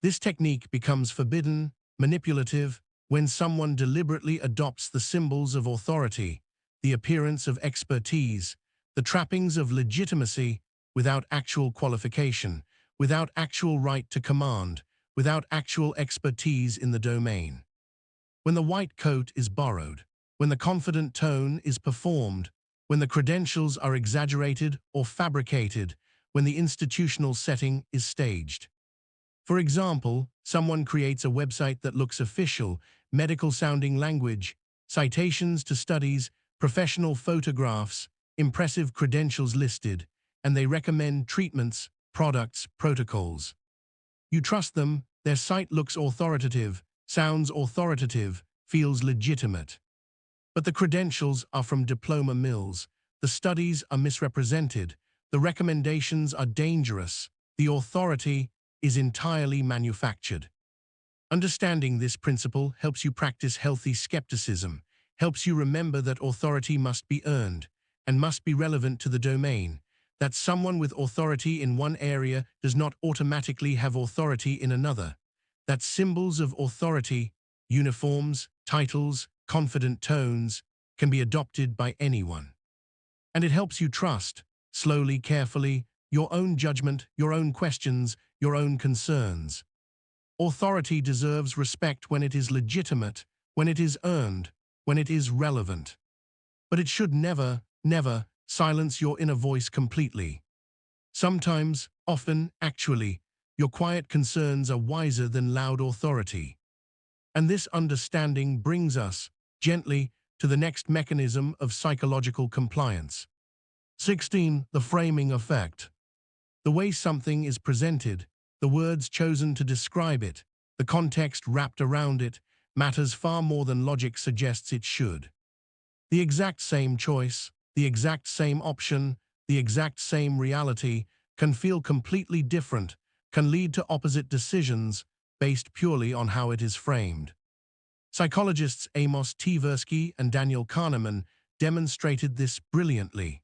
S1: This technique becomes forbidden, manipulative, when someone deliberately adopts the symbols of authority, the appearance of expertise, the trappings of legitimacy, without actual qualification, without actual right to command, without actual expertise in the domain. When the white coat is borrowed, when the confident tone is performed, when the credentials are exaggerated or fabricated, when the institutional setting is staged. For example, someone creates a website that looks official, medical-sounding language, citations to studies, professional photographs, impressive credentials listed, and they recommend treatments, products, protocols. You trust them, their site looks authoritative, sounds authoritative, feels legitimate. But the credentials are from diploma mills, the studies are misrepresented, the recommendations are dangerous, the authority is entirely manufactured. Understanding this principle helps you practice healthy skepticism, helps you remember that authority must be earned and must be relevant to the domain, that someone with authority in one area does not automatically have authority in another, that symbols of authority, uniforms, titles, confident tones, can be adopted by anyone. And it helps you trust, slowly, carefully, your own judgment, your own questions, your own concerns. Authority deserves respect when it is legitimate, when it is earned, when it is relevant. But it should never, never silence your inner voice completely. Sometimes, often, actually, your quiet concerns are wiser than loud authority. And this understanding brings us, gently, to the next mechanism of psychological compliance. 16. The framing effect. The way something is presented, the words chosen to describe it, the context wrapped around it, matters far more than logic suggests it should. The exact same choice, the exact same option, the exact same reality can feel completely different, can lead to opposite decisions based purely on how it is framed. Psychologists Amos Tversky and Daniel Kahneman demonstrated this brilliantly,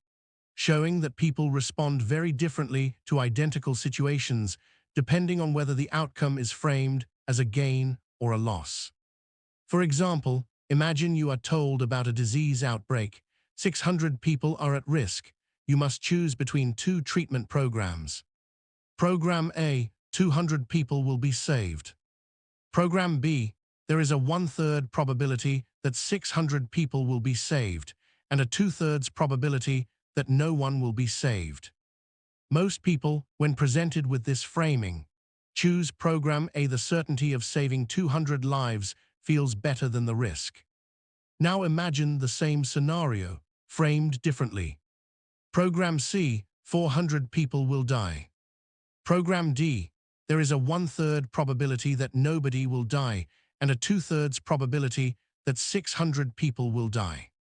S1: showing that people respond very differently to identical situations depending on whether the outcome is framed as a gain or a loss. For example, imagine you are told about a disease outbreak. 600 people are at risk. You must choose between two treatment programs. Program A, 200 people will be saved. Program B, there is a 1/3 probability that 600 people will be saved, and a 2/3 probability that no one will be saved. Most people, when presented with this framing, choose Program A. The certainty of saving 200 lives feels better than the risk. Now imagine the same scenario, framed differently. Program C, 400 people will die. Program D, there is a 1/3 probability that nobody will die and a 2/3 probability that 600 people will die.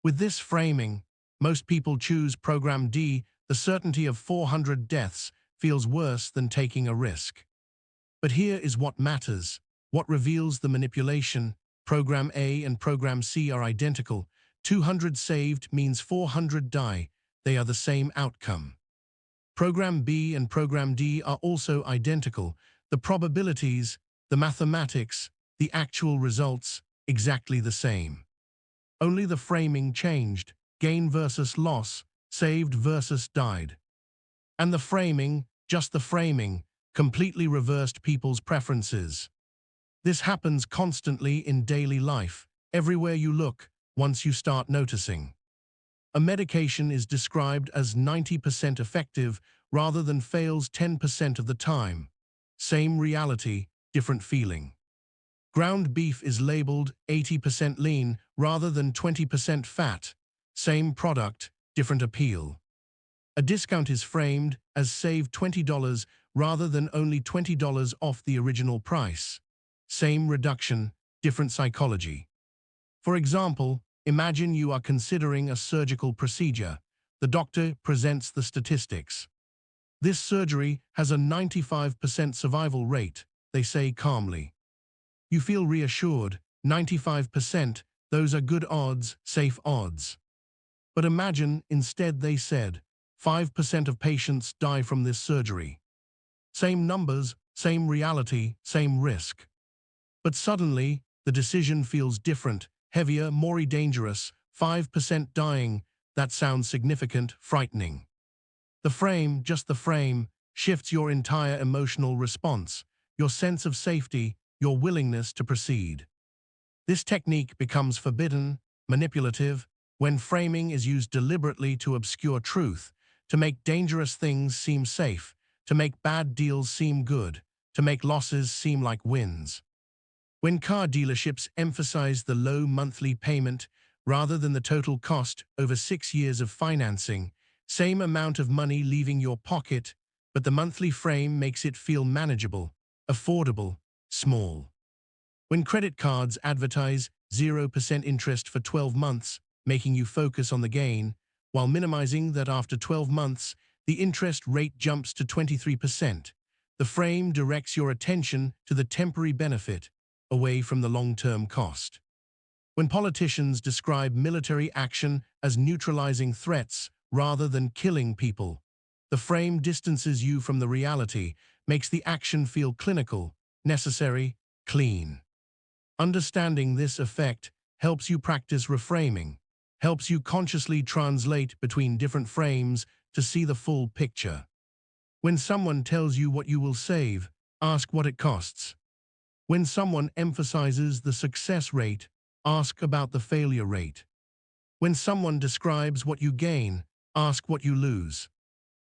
S1: With this framing, most people choose Program D. The certainty of 400 deaths feels worse than taking a risk. But here is what matters, what reveals the manipulation. Program A and Program C are identical. 200 saved means 400 die. They are the same outcome. Program B and Program D are also identical. The probabilities, the mathematics, the actual results, exactly the same. Only the framing changed, gain versus loss, saved versus died. And the framing, just the framing, completely reversed people's preferences. This happens constantly in daily life, everywhere you look, once you start noticing. A medication is described as 90% effective rather than fails 10% of the time. Same reality, different feeling. Ground beef is labeled 80% lean rather than 20% fat. Same product, different appeal. A discount is framed as save $20 rather than only $20 off the original price. Same reduction, different psychology. For example, imagine you are considering a surgical procedure. The doctor presents the statistics. This surgery has a 95% survival rate, they say calmly. You feel reassured, 95%, those are good odds, safe odds. But imagine instead they said, 5% of patients die from this surgery. Same numbers, same reality, same risk. But suddenly, the decision feels different, heavier, more dangerous, 5% dying. That sounds significant, frightening. The frame, just the frame, shifts your entire emotional response, your sense of safety, your willingness to proceed. This technique becomes forbidden, manipulative, when framing is used deliberately to obscure truth, to make dangerous things seem safe, to make bad deals seem good, to make losses seem like wins. When car dealerships emphasize the low monthly payment rather than the total cost over 6 years of financing, same amount of money leaving your pocket, but the monthly frame makes it feel manageable, affordable, small. When credit cards advertise 0% interest for 12 months, making you focus on the gain, while minimizing that after 12 months, the interest rate jumps to 23%. The frame directs your attention to the temporary benefit, away from the long-term cost. When politicians describe military action as neutralizing threats rather than killing people, the frame distances you from the reality, makes the action feel clinical, necessary, clean. Understanding this effect helps you practice reframing, helps you consciously translate between different frames to see the full picture. When someone tells you what you will save, ask what it costs. When someone emphasizes the success rate, ask about the failure rate. When someone describes what you gain, ask what you lose.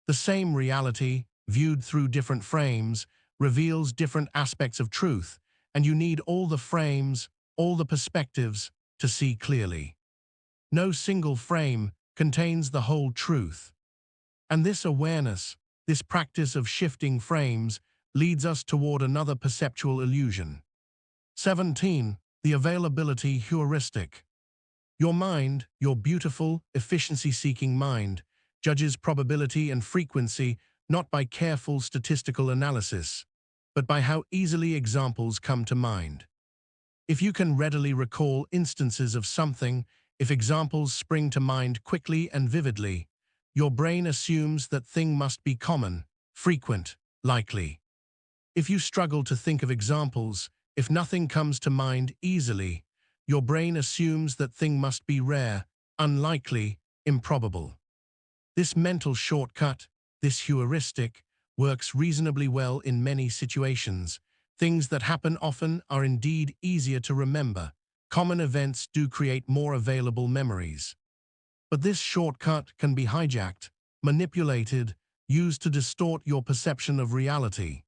S1: The same reality, viewed through different frames, reveals different aspects of truth, and you need all the frames, all the perspectives, to see clearly. No single frame contains the whole truth. And this awareness, this practice of shifting frames, leads us toward another perceptual illusion. 17. The availability heuristic. Your mind, your beautiful, efficiency-seeking mind, judges probability and frequency not by careful statistical analysis, but by how easily examples come to mind. If you can readily recall instances of something, if examples spring to mind quickly and vividly, your brain assumes that thing must be common, frequent, likely. If you struggle to think of examples, if nothing comes to mind easily, your brain assumes that thing must be rare, unlikely, improbable. This mental shortcut, this heuristic, works reasonably well in many situations. Things that happen often are indeed easier to remember. Common events do create more available memories. But this shortcut can be hijacked, manipulated, used to distort your perception of reality.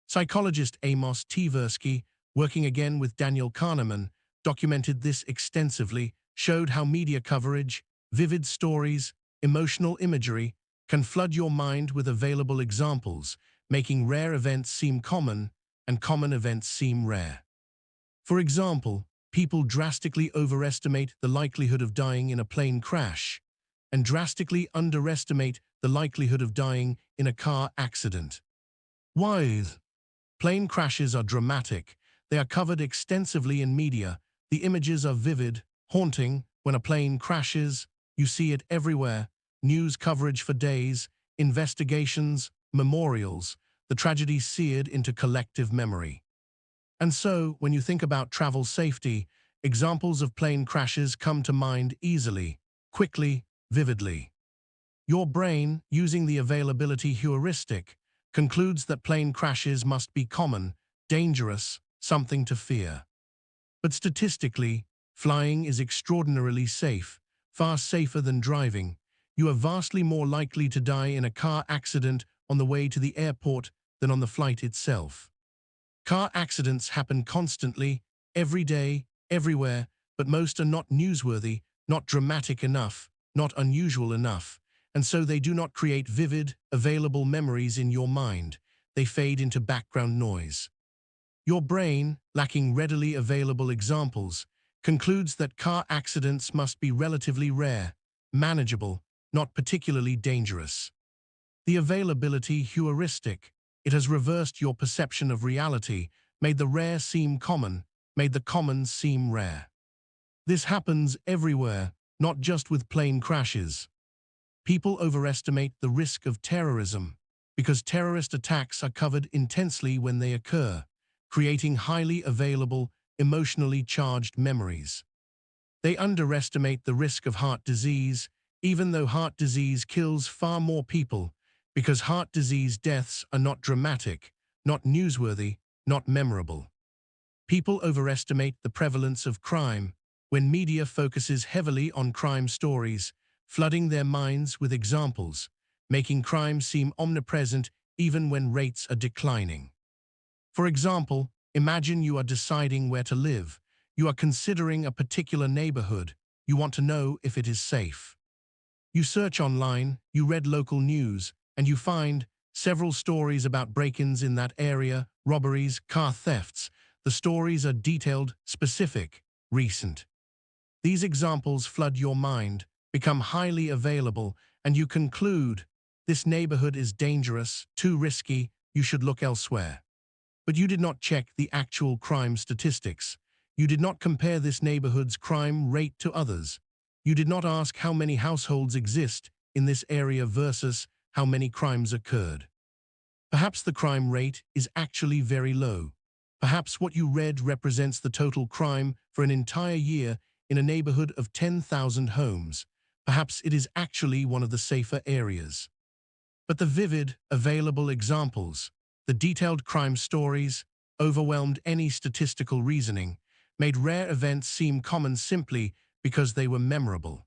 S1: Psychologist Amos Tversky, working again with Daniel Kahneman, documented this extensively, showed how media coverage, vivid stories, emotional imagery can flood your mind with available examples, making rare events seem common and common events seem rare. For example, people drastically overestimate the likelihood of dying in a plane crash and drastically underestimate the likelihood of dying in a car accident. Why? Plane crashes are dramatic. They are covered extensively in media. The images are vivid, haunting. When a plane crashes, you see it everywhere. News coverage for days, investigations, memorials, the tragedy seared into collective memory. And so, when you think about travel safety, examples of plane crashes come to mind easily, quickly, vividly. Your brain, using the availability heuristic, concludes that plane crashes must be common, dangerous, something to fear. But statistically, flying is extraordinarily safe, far safer than driving. You are vastly more likely to die in a car accident on the way to the airport than on the flight itself. Car accidents happen constantly, every day, everywhere, but most are not newsworthy, not dramatic enough, not unusual enough, and so they do not create vivid, available memories in your mind. They fade into background noise. Your brain, lacking readily available examples, concludes that car accidents must be relatively rare, manageable, not particularly dangerous. The availability heuristic, it has reversed your perception of reality, made the rare seem common, made the common seem rare. This happens everywhere, not just with plane crashes. People overestimate the risk of terrorism because terrorist attacks are covered intensely when they occur, creating highly available, emotionally charged memories. They underestimate the risk of heart disease, even though heart disease kills far more people, because heart disease deaths are not dramatic, not newsworthy, not memorable. People overestimate the prevalence of crime when media focuses heavily on crime stories, flooding their minds with examples, making crime seem omnipresent even when rates are declining. For example, imagine you are deciding where to live. You are considering a particular neighborhood. You want to know if it is safe. You search online, you read local news, and you find several stories about break-ins in that area, robberies, car thefts. The stories are detailed, specific, recent. These examples flood your mind, become highly available, and you conclude, this neighborhood is dangerous, too risky, you should look elsewhere. But you did not check the actual crime statistics. You did not compare this neighborhood's crime rate to others. You did not ask how many households exist in this area versus how many crimes occurred. Perhaps the crime rate is actually very low. Perhaps what you read represents the total crime for an entire year in a neighborhood of 10,000 homes. Perhaps it is actually one of the safer areas. But the vivid, available examples, the detailed crime stories, overwhelmed any statistical reasoning, made rare events seem common simply because they were memorable.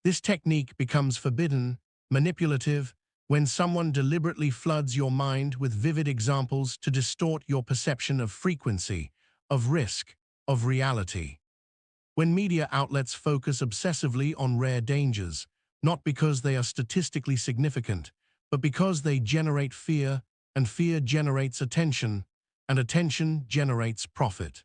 S1: This technique becomes forbidden, manipulative, when someone deliberately floods your mind with vivid examples to distort your perception of frequency, of risk, of reality. When media outlets focus obsessively on rare dangers, not because they are statistically significant, but because they generate fear, and fear generates attention, and attention generates profit.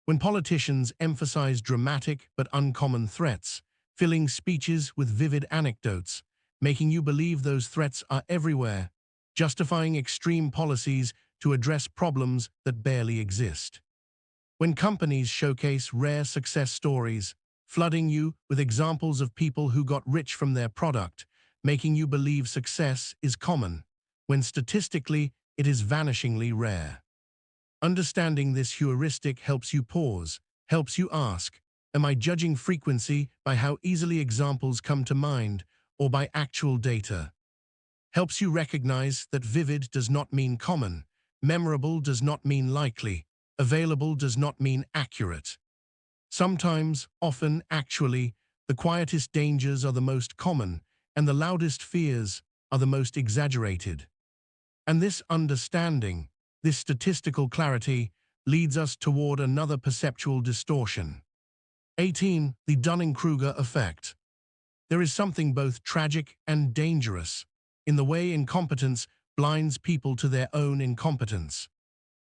S1: When politicians emphasize dramatic but uncommon threats, filling speeches with vivid anecdotes, making you believe those threats are everywhere, justifying extreme policies to address problems that barely exist. When companies showcase rare success stories, flooding you with examples of people who got rich from their product, making you believe success is common, when statistically it is vanishingly rare. Understanding this heuristic helps you pause, helps you ask, am I judging frequency by how easily examples come to mind or by actual data? Helps you recognize that vivid does not mean common, memorable does not mean likely, available does not mean accurate. Sometimes, often, actually, the quietest dangers are the most common, and the loudest fears are the most exaggerated. And this understanding, this statistical clarity, leads us toward another perceptual distortion. 18. The Dunning-Kruger effect. There is something both tragic and dangerous in the way incompetence blinds people to their own incompetence.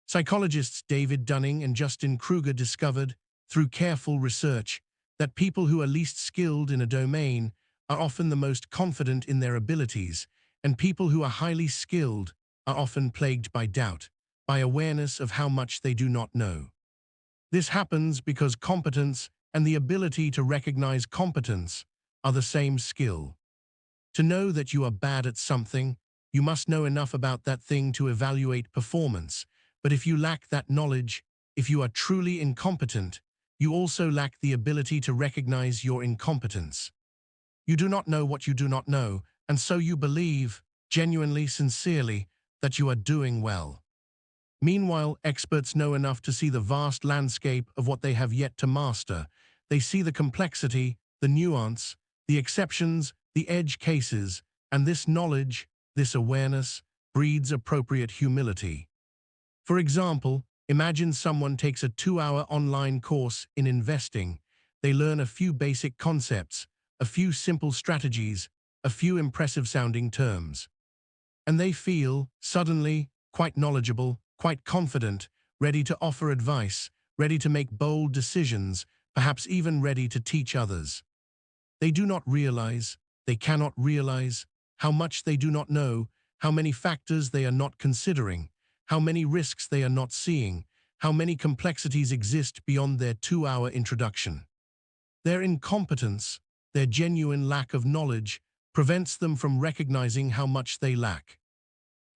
S1: Psychologists David Dunning and Justin Kruger discovered, through careful research, that people who are least skilled in a domain are often the most confident in their abilities, and people who are highly skilled are often plagued by doubt, by awareness of how much they do not know. This happens because competence and the ability to recognize competence are the same skill. To know that you are bad at something, you must know enough about that thing to evaluate performance. But if you lack that knowledge, if you are truly incompetent, you also lack the ability to recognize your incompetence. You do not know what you do not know, and so you believe, genuinely, sincerely, that you are doing well. Meanwhile, experts know enough to see the vast landscape of what they have yet to master. They see the complexity, the nuance, the exceptions, the edge cases, and this knowledge, this awareness, breeds appropriate humility. For example, imagine someone takes a 2-hour online course in investing. They learn a few basic concepts, a few simple strategies, a few impressive-sounding terms. And they feel, suddenly, quite knowledgeable, quite confident, ready to offer advice, ready to make bold decisions, perhaps even ready to teach others. They do not realize, they cannot realize, how much they do not know, how many factors they are not considering, how many risks they are not seeing, how many complexities exist beyond their 2-hour introduction. Their incompetence, their genuine lack of knowledge, prevents them from recognizing how much they lack.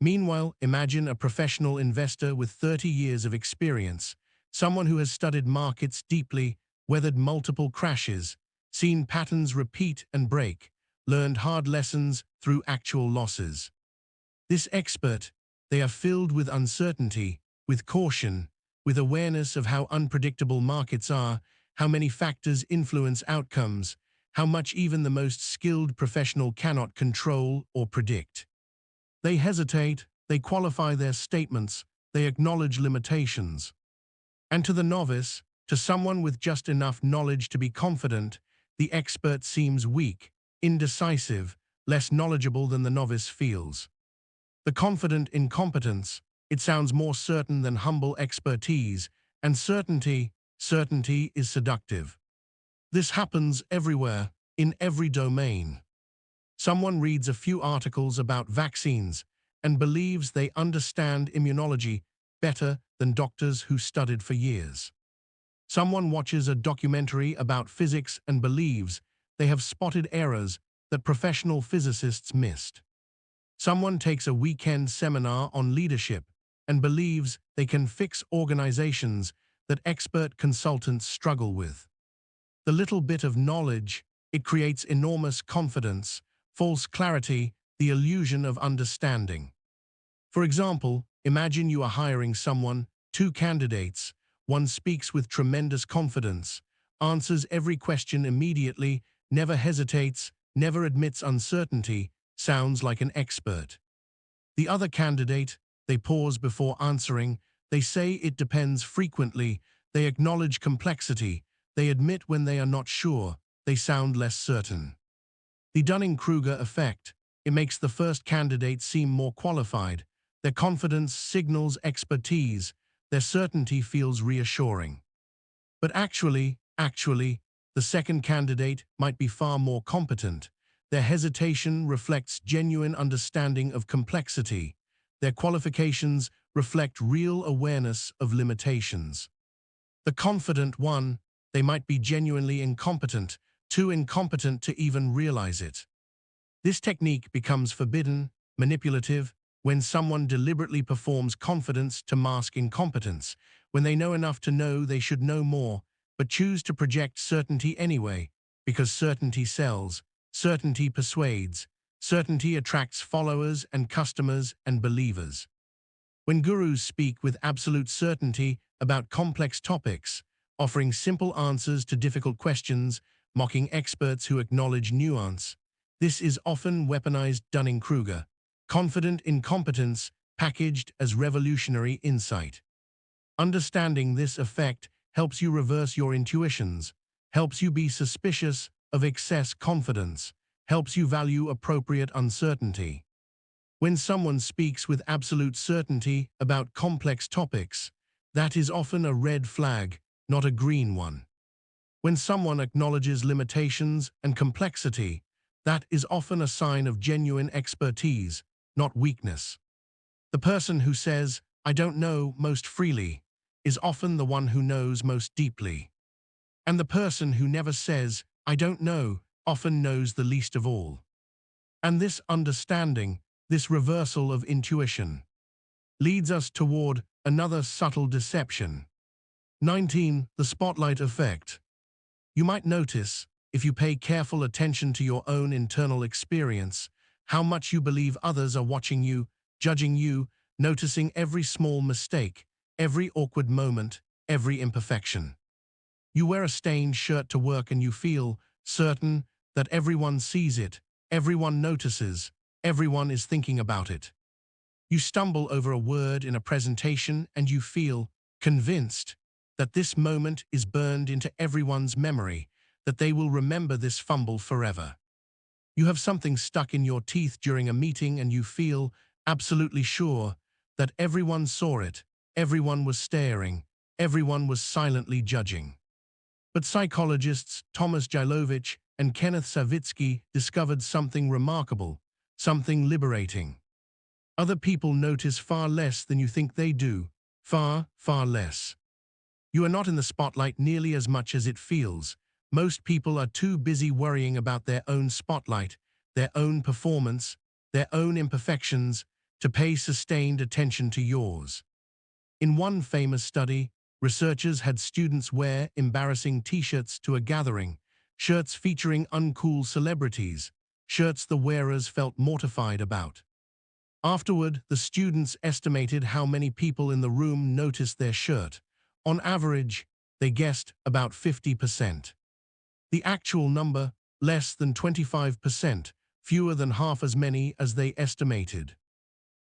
S1: Meanwhile, imagine a professional investor with 30 years of experience, someone who has studied markets deeply, weathered multiple crashes, seen patterns repeat and break, learned hard lessons through actual losses. This expert, they are filled with uncertainty, with caution, with awareness of how unpredictable markets are, how many factors influence outcomes, how much even the most skilled professional cannot control or predict. They hesitate, they qualify their statements, they acknowledge limitations. And to the novice, to someone with just enough knowledge to be confident, the expert seems weak, indecisive, less knowledgeable than the novice feels. The confident incompetence, it sounds more certain than humble expertise, and certainty, certainty is seductive. This happens everywhere, in every domain. Someone reads a few articles about vaccines and believes they understand immunology better than doctors who studied for years. Someone watches a documentary about physics and believes they have spotted errors that professional physicists missed. Someone takes a weekend seminar on leadership and believes they can fix organizations that expert consultants struggle with. The little bit of knowledge, it creates enormous confidence, false clarity, the illusion of understanding. For example, imagine you are hiring someone, two candidates. One speaks with tremendous confidence, answers every question immediately, never hesitates, never admits uncertainty, sounds like an expert. The other candidate, they pause before answering, they say it depends frequently, they acknowledge complexity, they admit when they are not sure, they sound less certain. The Dunning-Kruger effect, it makes the first candidate seem more qualified, their confidence signals expertise, their certainty feels reassuring. But actually, the second candidate might be far more competent. Their hesitation reflects genuine understanding of complexity. Their qualifications reflect real awareness of limitations. The confident one, they might be genuinely incompetent, too incompetent to even realize it. This technique becomes forbidden, manipulative, when someone deliberately performs confidence to mask incompetence, when they know enough to know they should know more, but choose to project certainty anyway, because certainty sells, certainty persuades, certainty attracts followers and customers and believers. When gurus speak with absolute certainty about complex topics, offering simple answers to difficult questions, mocking experts who acknowledge nuance, this is often weaponized Dunning-Kruger, confident incompetence packaged as revolutionary insight. Understanding this effect helps you reverse your intuitions, helps you be suspicious of excess confidence, helps you value appropriate uncertainty. When someone speaks with absolute certainty about complex topics, that is often a red flag, not a green one. When someone acknowledges limitations and complexity, that is often a sign of genuine expertise, not weakness. The person who says, "I don't know," most freely, is often the one who knows most deeply. And the person who never says, "I don't know," often knows the least of all. And this understanding, this reversal of intuition, leads us toward another subtle deception. 19. The spotlight effect. You might notice, if you pay careful attention to your own internal experience, how much you believe others are watching you, judging you, noticing every small mistake, every awkward moment, every imperfection. You wear a stained shirt to work and you feel certain that everyone sees it, everyone notices, everyone is thinking about it. You stumble over a word in a presentation and you feel convinced that this moment is burned into everyone's memory, that they will remember this fumble forever. You have something stuck in your teeth during a meeting and you feel absolutely sure that everyone saw it, everyone was staring, everyone was silently judging. But psychologists Thomas Jailovich and Kenneth Savitsky discovered something remarkable, something liberating. Other people notice far less than you think they do, far, far less. You are not in the spotlight nearly as much as it feels. Most people are too busy worrying about their own spotlight, their own performance, their own imperfections, to pay sustained attention to yours. In one famous study, researchers had students wear embarrassing t-shirts to a gathering, shirts featuring uncool celebrities, shirts the wearers felt mortified about. Afterward, the students estimated how many people in the room noticed their shirt. On average, they guessed about 50%. The actual number, less than 25%, fewer than half as many as they estimated.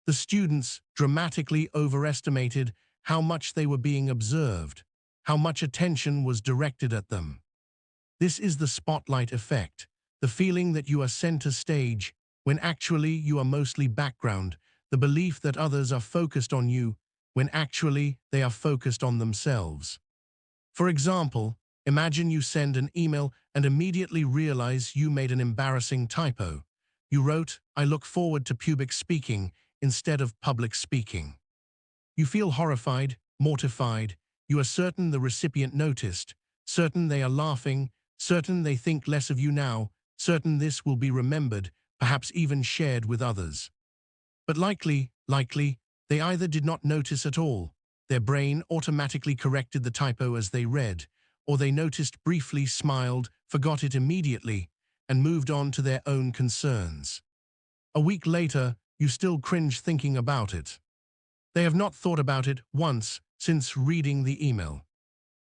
S1: The students dramatically overestimated how much they were being observed, how much attention was directed at them. This is the spotlight effect, the feeling that you are center stage, when actually you are mostly background, the belief that others are focused on you, when actually they are focused on themselves. For example, imagine you send an email and immediately realize you made an embarrassing typo. You wrote, "I look forward to public speaking," instead of public speaking. You feel horrified, mortified. You are certain the recipient noticed, certain they are laughing, certain they think less of you now, certain this will be remembered, perhaps even shared with others. But likely, they either did not notice at all, their brain automatically corrected the typo as they read, or they noticed briefly, smiled, forgot it immediately, and moved on to their own concerns. A week later, you still cringe thinking about it. They have not thought about it once since reading the email.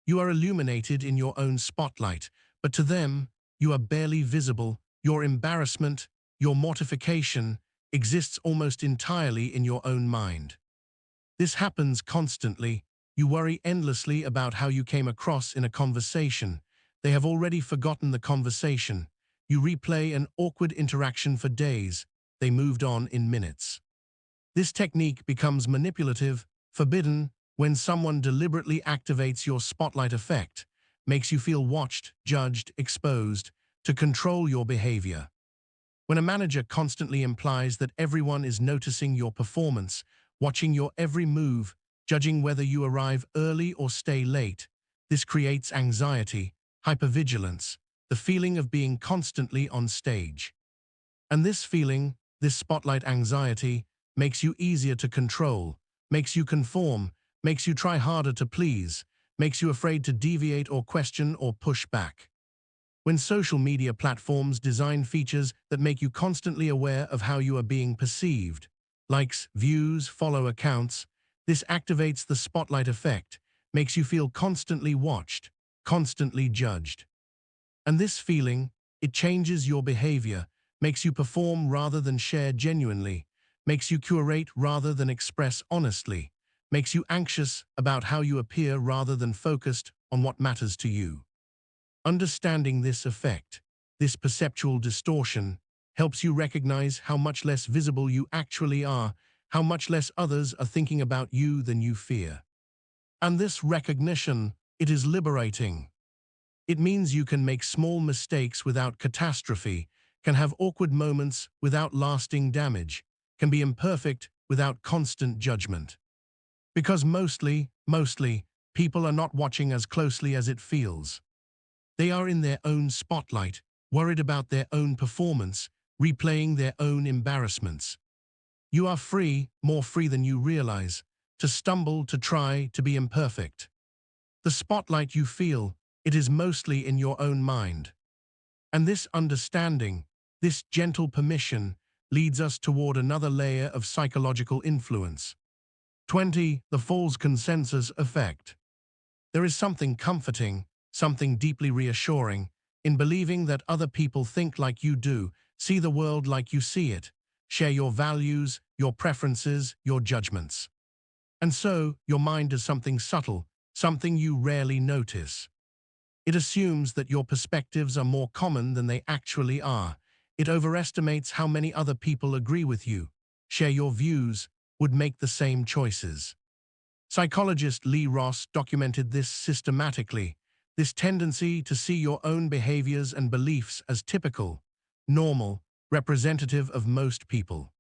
S1: You are illuminated in your own spotlight, but to them, you are barely visible. Your embarrassment, your mortification, exists almost entirely in your own mind. This happens constantly. You worry endlessly about how you came across in a conversation. They have already forgotten the conversation. You replay an awkward interaction for days. They moved on in minutes. This technique becomes manipulative, forbidden, when someone deliberately activates your spotlight effect, makes you feel watched, judged, exposed, to control your behavior. When a manager constantly implies that everyone is noticing your performance, watching your every move, judging whether you arrive early or stay late, this creates anxiety, hypervigilance, the feeling of being constantly on stage. And this feeling, this spotlight anxiety, makes you easier to control, makes you conform, makes you try harder to please, makes you afraid to deviate or question or push back. When social media platforms design features that make you constantly aware of how you are being perceived, likes, views, follow accounts, this activates the spotlight effect, makes you feel constantly watched, constantly judged. And this feeling, it changes your behavior, makes you perform rather than share genuinely, makes you curate rather than express honestly, makes you anxious about how you appear rather than focused on what matters to you. Understanding this effect, this perceptual distortion, helps you recognize how much less visible you actually are, how much less others are thinking about you than you fear. And this recognition, it is liberating. It means you can make small mistakes without catastrophe, can have awkward moments without lasting damage, can be imperfect without constant judgment. Because mostly, people are not watching as closely as it feels. They are in their own spotlight, worried about their own performance, replaying their own embarrassments. You are free, more free than you realize, to stumble, to try, to be imperfect. The spotlight you feel, it is mostly in your own mind. And this understanding, this gentle permission, leads us toward another layer of psychological influence. 20. The false consensus effect. There is something comforting, something deeply reassuring, in believing that other people think like you do, see the world like you see it, share your values, your preferences, your judgments. And so, your mind does something subtle, something you rarely notice. It assumes that your perspectives are more common than they actually are. It overestimates how many other people agree with you, share your views, would make the same choices. Psychologist Lee Ross documented this systematically, this tendency to see your own behaviors and beliefs as typical, normal, representative of most people.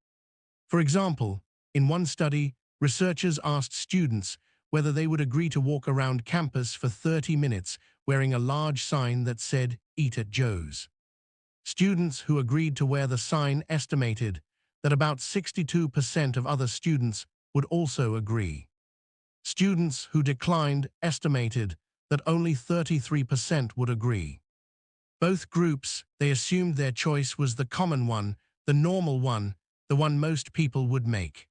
S1: For example, in one study, researchers asked students whether they would agree to walk around campus for 30 minutes wearing a large sign that said, "Eat at Joe's." Students who agreed to wear the sign estimated that about 62% of other students would also agree. Students who declined estimated that only 33% would agree. Both groups, they assumed their choice was the common one, the normal one, the one most people would make.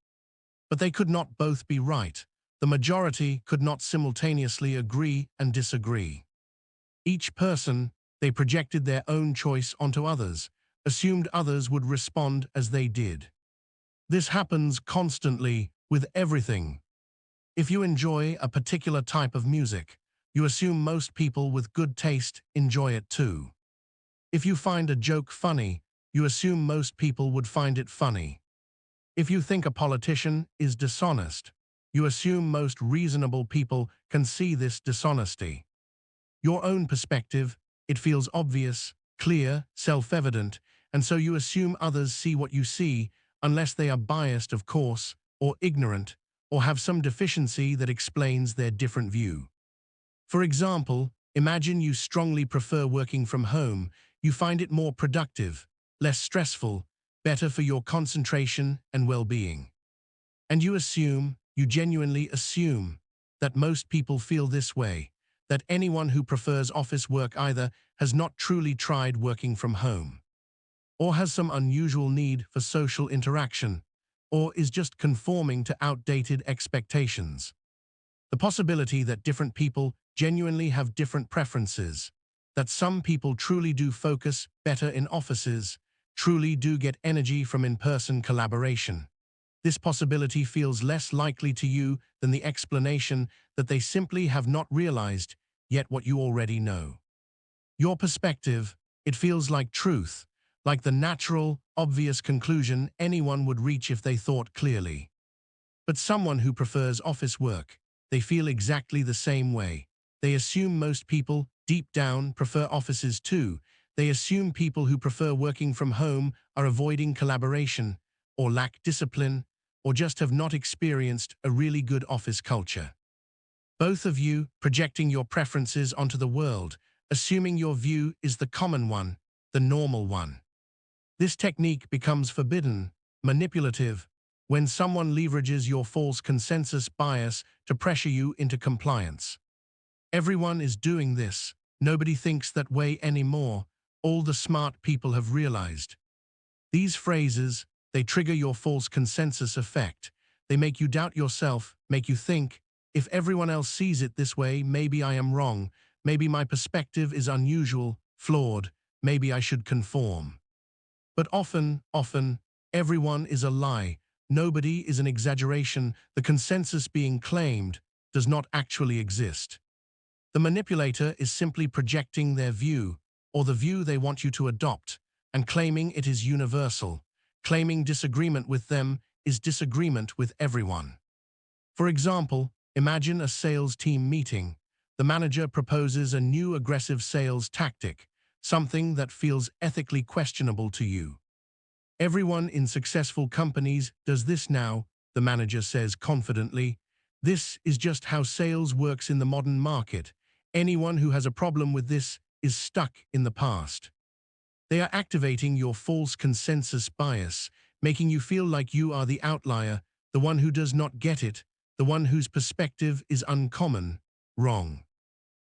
S1: But they could not both be right. The majority could not simultaneously agree and disagree. Each person, they projected their own choice onto others, assumed others would respond as they did. This happens constantly with everything. If you enjoy a particular type of music, you assume most people with good taste enjoy it too. If you find a joke funny, you assume most people would find it funny. If you think a politician is dishonest, you assume most reasonable people can see this dishonesty. Your own perspective, it feels obvious, clear, self-evident, and so you assume others see what you see, unless they are biased, of course, or ignorant, or have some deficiency that explains their different view. For example, imagine you strongly prefer working from home. You find it more productive, less stressful, better for your concentration and well-being. And you genuinely assume, that most people feel this way, that anyone who prefers office work either has not truly tried working from home, or has some unusual need for social interaction, or is just conforming to outdated expectations. The possibility that different people genuinely have different preferences, that some people truly do focus better in offices, truly do get energy from in-person collaboration. This possibility feels less likely to you than the explanation that they simply have not realized yet what you already know. Your perspective, it feels like truth, like the natural, obvious conclusion anyone would reach if they thought clearly. But someone who prefers office work, they feel exactly the same way. They assume most people, deep down, prefer offices too. They assume people who prefer working from home are avoiding collaboration, or lack discipline, or just have not experienced a really good office culture. Both of you projecting your preferences onto the world, assuming your view is the common one, the normal one. This technique becomes forbidden, manipulative, when someone leverages your false consensus bias to pressure you into compliance. Everyone is doing this. Nobody thinks that way anymore. All the smart people have realized. These phrases, they trigger your false consensus effect. They make you doubt yourself, make you think, if everyone else sees it this way, maybe I am wrong, maybe my perspective is unusual, flawed, maybe I should conform. But often, everyone is a lie. Nobody is an exaggeration. The consensus being claimed does not actually exist. The manipulator is simply projecting their view, or the view they want you to adopt, and claiming it is universal. Claiming disagreement with them is disagreement with everyone. For example, imagine a sales team meeting. The manager proposes a new aggressive sales tactic, something that feels ethically questionable to you. Everyone in successful companies does this now, the manager says confidently. This is just how sales works in the modern market. Anyone who has a problem with this is stuck in the past. They are activating your false consensus bias, making you feel like you are the outlier, the one who does not get it, the one whose perspective is uncommon, wrong.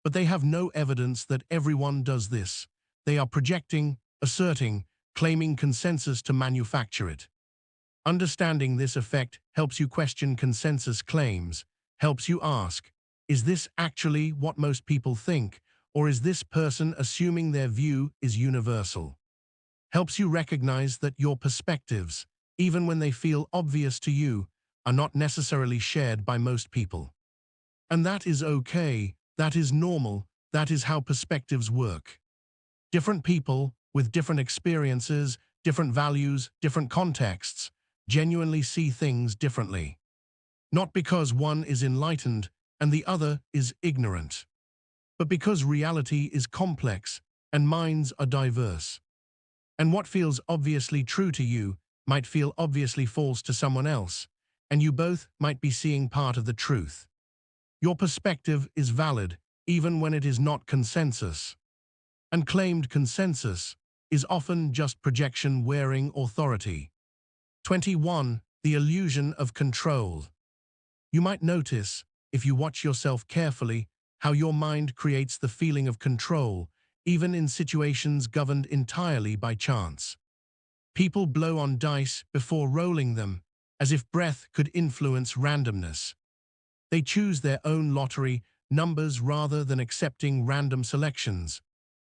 S1: But they have no evidence that everyone does this. They are projecting, asserting, claiming consensus to manufacture it. Understanding this effect helps you question consensus claims, helps you ask, is this actually what most people think, or is this person assuming their view is universal? Helps you recognize that your perspectives, even when they feel obvious to you, are not necessarily shared by most people. And that is okay, that is normal, that is how perspectives work. Different people, with different experiences, different values, different contexts, genuinely see things differently. Not because one is enlightened and the other is ignorant, but because reality is complex and minds are diverse. And what feels obviously true to you might feel obviously false to someone else, and you both might be seeing part of the truth. Your perspective is valid even when it is not consensus. And claimed consensus is often just projection wearing authority. 21. The illusion of control. You might notice, if you watch yourself carefully, how your mind creates the feeling of control, even in situations governed entirely by chance. People blow on dice before rolling them, as if breath could influence randomness. They choose their own lottery numbers rather than accepting random selections,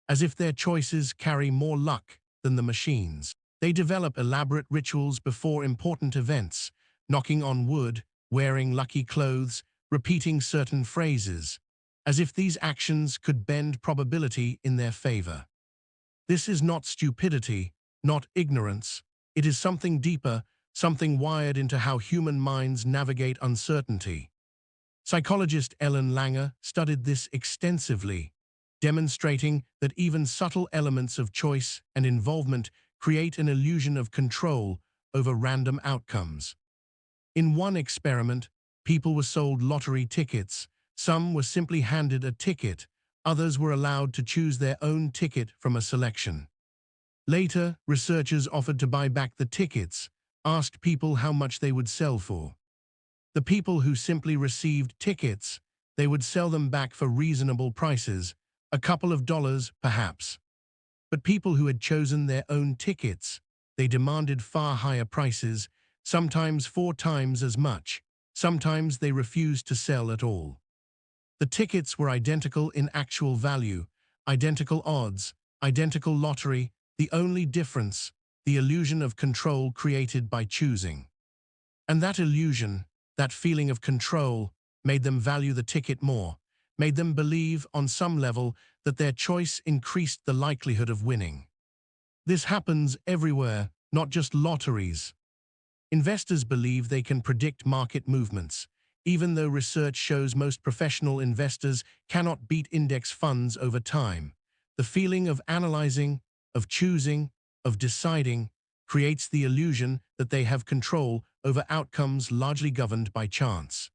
S1: as if their choices carry more luck than the machines. They develop elaborate rituals before important events, knocking on wood, wearing lucky clothes, repeating certain phrases, as if these actions could bend probability in their favor. This is not stupidity, not ignorance. It is something deeper, something wired into how human minds navigate uncertainty. Psychologist Ellen Langer studied this extensively. demonstrating that even subtle elements of choice and involvement create an illusion of control over random outcomes. In one experiment, people were sold lottery tickets. Some were simply handed a ticket. Others were allowed to choose their own ticket from a selection. Later, researchers offered to buy back the tickets, asked people how much they would sell for. The people who simply received tickets, they would sell them back for reasonable prices, a couple of dollars perhaps. But people who had chosen their own tickets, they demanded far higher prices, sometimes 4 times as much. Sometimes they refused to sell at all. The tickets were identical in actual value, identical odds, identical lottery, the only difference, the illusion of control created by choosing. And that illusion, that feeling of control, made them value the ticket more, made them believe on some level that their choice increased the likelihood of winning. This happens everywhere, not just lotteries. Investors believe they can predict market movements, even though research shows most professional investors cannot beat index funds over time. The feeling of analyzing, of choosing, of deciding, creates the illusion that they have control over outcomes largely governed by chance.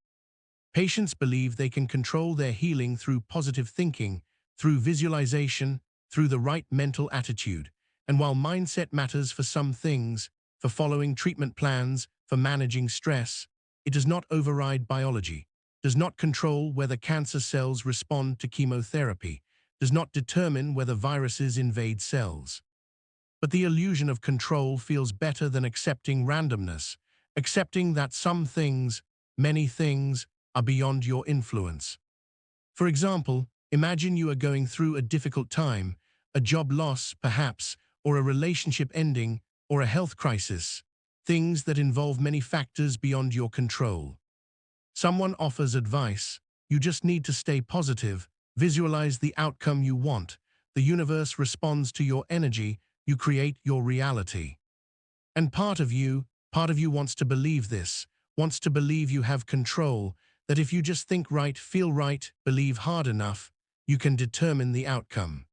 S1: Patients believe they can control their healing through positive thinking, through visualization, through the right mental attitude. And while mindset matters for some things, for following treatment plans, for managing stress, it does not override biology, does not control whether cancer cells respond to chemotherapy, does not determine whether viruses invade cells. But the illusion of control feels better than accepting randomness, accepting that some things, many things, are beyond your influence. For example, imagine you are going through a difficult time, a job loss, perhaps, or a relationship ending, or a health crisis, things that involve many factors beyond your control. Someone offers advice. You just need to stay positive, visualize the outcome you want. The universe responds to your energy, you create your reality. And part of you wants to believe this, wants to believe you have control, that if you just think right, feel right, believe hard enough, you can determine the outcome.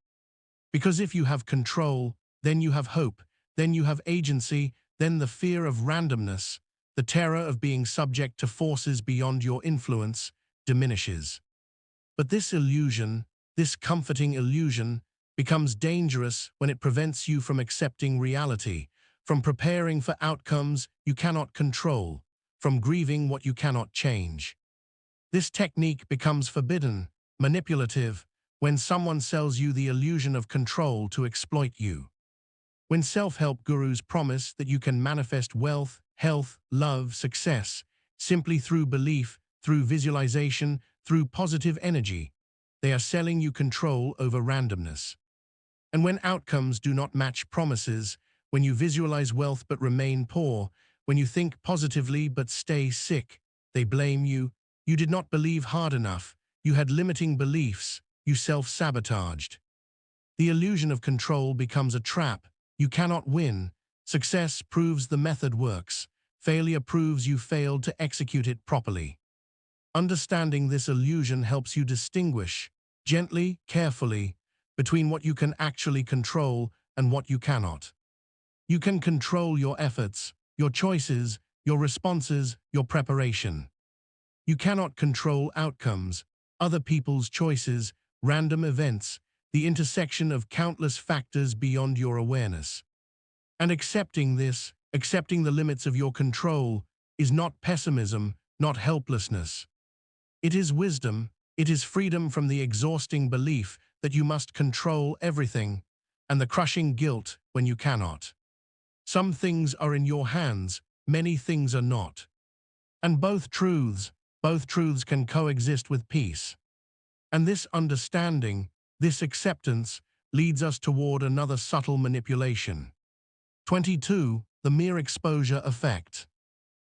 S1: Because if you have control, then you have hope, then you have agency, then the fear of randomness, the terror of being subject to forces beyond your influence, diminishes. But this illusion, this comforting illusion, becomes dangerous when it prevents you from accepting reality, from preparing for outcomes you cannot control, from grieving what you cannot change. This technique becomes forbidden, manipulative, when someone sells you the illusion of control to exploit you. When self-help gurus promise that you can manifest wealth, health, love, success, simply through belief, through visualization, through positive energy, they are selling you control over randomness. And when outcomes do not match promises, when you visualize wealth but remain poor, when you think positively but stay sick, they blame you. You did not believe hard enough. You had limiting beliefs. You self-sabotaged. The illusion of control becomes a trap. You cannot win. Success proves the method works. Failure proves you failed to execute it properly. Understanding this illusion helps you distinguish, gently, carefully, between what you can actually control and what you cannot. You can control your efforts, your choices, your responses, your preparation. You cannot control outcomes, other people's choices, random events, the intersection of countless factors beyond your awareness. And accepting this, accepting the limits of your control, is not pessimism, not helplessness. It is wisdom, it is freedom from the exhausting belief that you must control everything, and the crushing guilt when you cannot. Some things are in your hands, many things are not. And both truths can coexist with peace. And this understanding, this acceptance, leads us toward another subtle manipulation. 22. The mere exposure effect.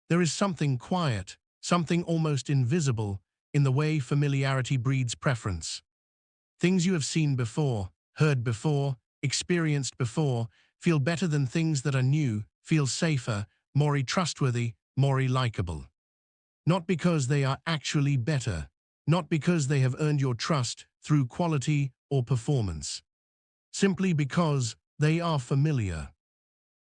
S1: There is something quiet, something almost invisible, in the way familiarity breeds preference. Things you have seen before, heard before, experienced before, feel better than things that are new, feel safer, more trustworthy, more likable. Not because they are actually better, not because they have earned your trust through quality or performance, simply because they are familiar.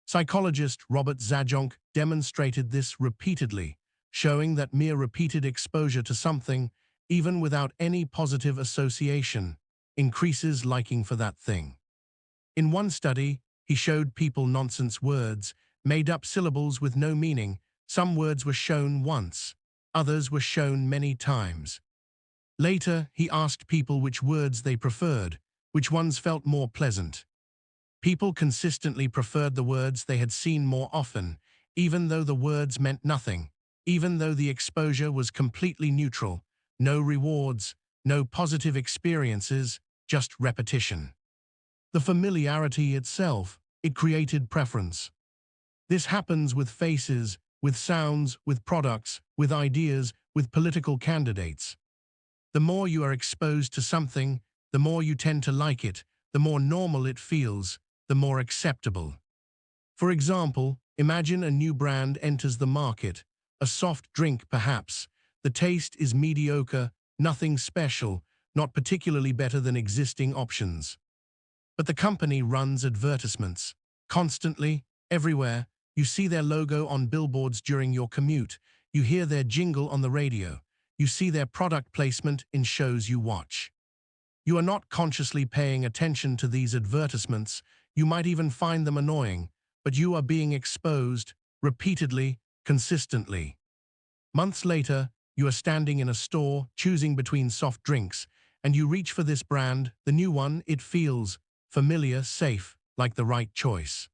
S1: Psychologist Robert Zajonc demonstrated this repeatedly, showing that mere repeated exposure to something, even without any positive association, increases liking for that thing. In one study, he showed people nonsense words, made-up syllables with no meaning. Some words were shown once, others were shown many times. Later, he asked people which words they preferred, which ones felt more pleasant. People consistently preferred the words they had seen more often, even though the words meant nothing, even though the exposure was completely neutral, no rewards, no positive experiences, just repetition. The familiarity itself, it created preference. This happens with faces, with sounds, with products, with ideas, with political candidates. The more you are exposed to something, the more you tend to like it, the more normal it feels, the more acceptable. For example, imagine a new brand enters the market, a soft drink perhaps. The taste is mediocre, nothing special, not particularly better than existing options. But the company runs advertisements. Constantly, everywhere, you see their logo on billboards during your commute, you hear their jingle on the radio, you see their product placement in shows you watch. You are not consciously paying attention to these advertisements, you might even find them annoying, but you are being exposed, repeatedly, consistently. Months later, you are standing in a store, choosing between soft drinks, and you reach for this brand, the new one. It feels familiar, safe, like the right choice.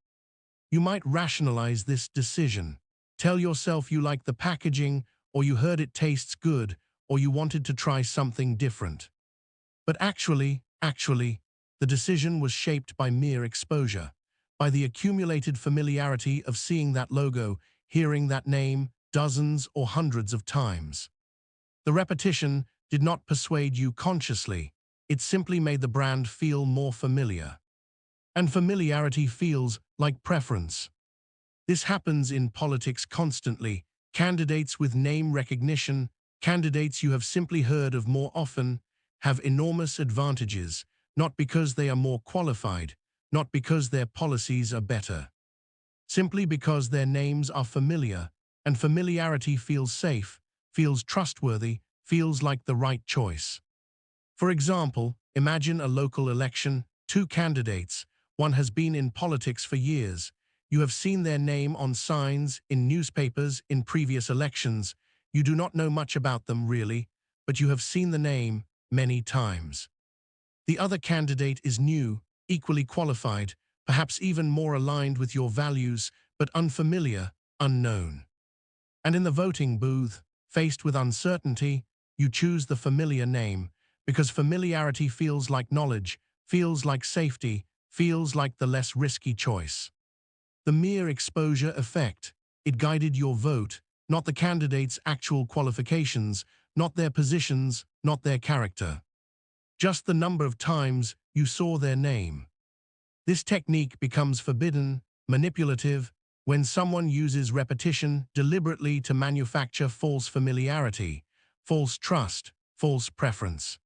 S1: You might rationalize this decision. Tell yourself you like the packaging, or you heard it tastes good, or you wanted to try something different. But actually, the decision was shaped by mere exposure, by the accumulated familiarity of seeing that logo, hearing that name dozens or hundreds of times. The repetition did not persuade you consciously, it simply made the brand feel more familiar. And familiarity feels like preference. This happens in politics constantly. Candidates with name recognition, candidates you have simply heard of more often, have enormous advantages, not because they are more qualified, not because their policies are better. Simply because their names are familiar, and familiarity feels safe, feels trustworthy, feels like the right choice. For example, imagine a local election, two candidates, one has been in politics for years. You have seen their name on signs, in newspapers, in previous elections. You do not know much about them really, but you have seen the name many times. The other candidate is new, equally qualified, perhaps even more aligned with your values, but unfamiliar, unknown. And in the voting booth, faced with uncertainty, you choose the familiar name, because familiarity feels like knowledge, feels like safety, feels like the less risky choice. The mere exposure effect, it guided your vote, not the candidate's actual qualifications, not their positions, not their character. Just the number of times you saw their name. This technique becomes forbidden, manipulative, when someone uses repetition deliberately to manufacture false familiarity, false trust, false preference.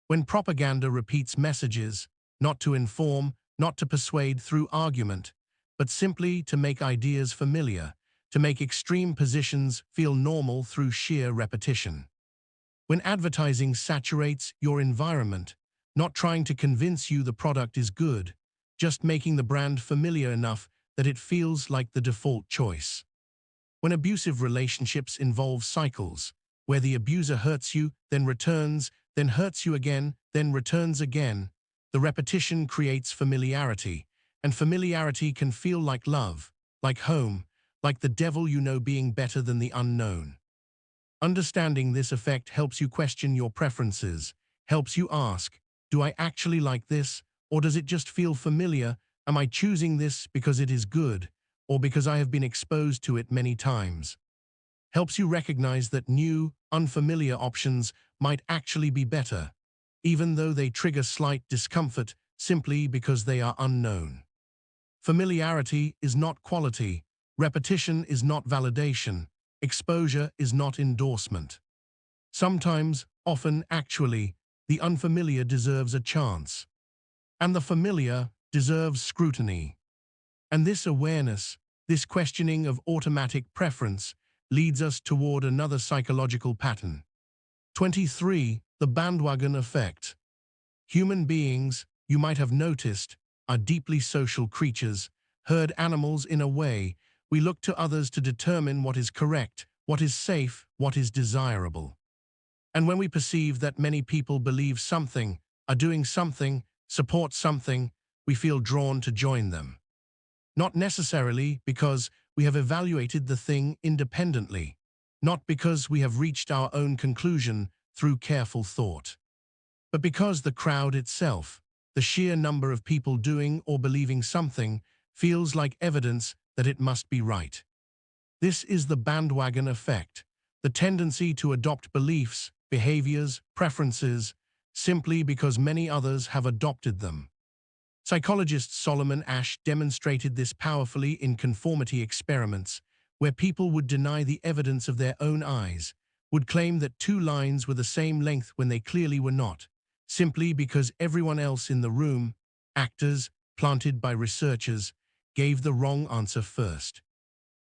S1: When propaganda repeats messages, not to inform, not to persuade through argument, but simply to make ideas familiar, to make extreme positions feel normal through sheer repetition. When advertising saturates your environment, not trying to convince you the product is good, just making the brand familiar enough that it feels like the default choice. When abusive relationships involve cycles, where the abuser hurts you, then returns, then hurts you again, then returns again, the repetition creates familiarity, and familiarity can feel like love, like home, like the devil you know being better than the unknown. Understanding this effect helps you question your preferences, helps you ask, do I actually like this, or does it just feel familiar? Am I choosing this because it is good, or because I have been exposed to it many times? Helps you recognize that new, unfamiliar options might actually be better, even though they trigger slight discomfort simply because they are unknown. Familiarity is not quality, repetition is not validation, exposure is not endorsement. Sometimes, often, actually, the unfamiliar deserves a chance. And the familiar deserves scrutiny. And this awareness, this questioning of automatic preference, leads us toward another psychological pattern. 23. The bandwagon effect. Human beings, you might have noticed, are deeply social creatures, herd animals in a way. We look to others to determine what is correct, what is safe, what is desirable. And when we perceive that many people believe something, are doing something, support something, we feel drawn to join them. Not necessarily because we have evaluated the thing independently, not because we have reached our own conclusion through careful thought, but because the crowd itself, the sheer number of people doing or believing something, feels like evidence that it must be right. This is the bandwagon effect, the tendency to adopt beliefs, behaviors, preferences, simply because many others have adopted them. Psychologist Solomon Asch demonstrated this powerfully in conformity experiments, where people would deny the evidence of their own eyes, would claim that two lines were the same length when they clearly were not, simply because everyone else in the room, actors, planted by researchers, gave the wrong answer first.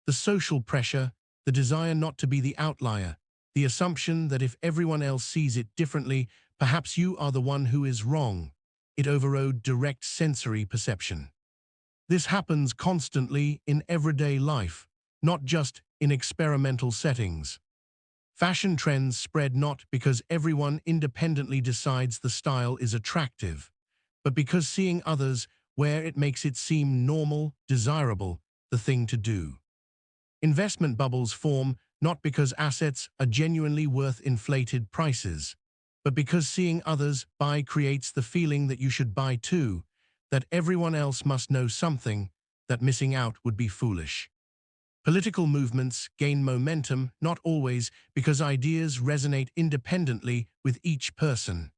S1: The social pressure, the desire not to be the outlier, the assumption that if everyone else sees it differently, perhaps you are the one who is wrong. It overrode direct sensory perception. This happens constantly in everyday life, not just in experimental settings. Fashion trends spread not because everyone independently decides the style is attractive, but because seeing others wear it makes it seem normal, desirable, the thing to do. Investment bubbles form not because assets are genuinely worth inflated prices, but because seeing others buy creates the feeling that you should buy too, that everyone else must know something, that missing out would be foolish. Political movements gain momentum not always because ideas resonate independently with each person,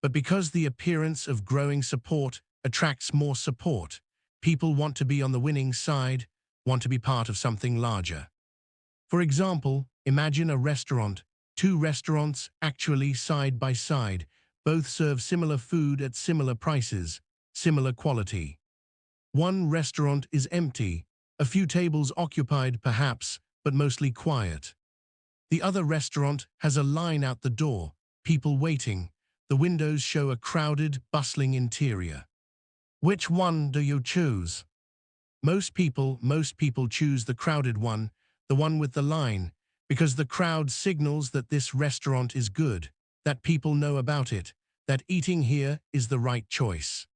S1: but because the appearance of growing support attracts more support. People want to be on the winning side, want to be part of something larger. For example, imagine a restaurant. Two restaurants actually side by side, both serve similar food at similar prices, similar quality. One restaurant is empty, a few tables occupied perhaps, but mostly quiet. The other restaurant has a line out the door, people waiting. The windows show a crowded, bustling interior. Which one do you choose? Most people choose the crowded one, the one with the line, because the crowd signals that this restaurant is good, that people know about it, that eating here is the right choice.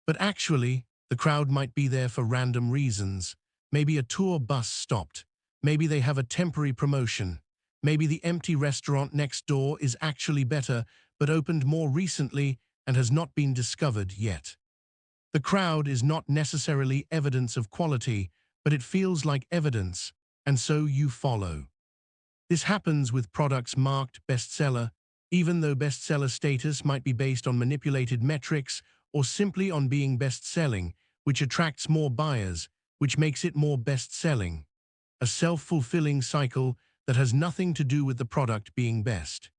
S1: But actually, the crowd might be there for random reasons. Maybe a tour bus stopped. Maybe they have a temporary promotion. Maybe the empty restaurant next door is actually better, but opened more recently and has not been discovered yet. The crowd is not necessarily evidence of quality, but it feels like evidence, and so you follow. This happens with products marked bestseller, even though bestseller status might be based on manipulated metrics or simply on being best-selling, which attracts more buyers, which makes it more best-selling. A self-fulfilling cycle that has nothing to do with the product being best.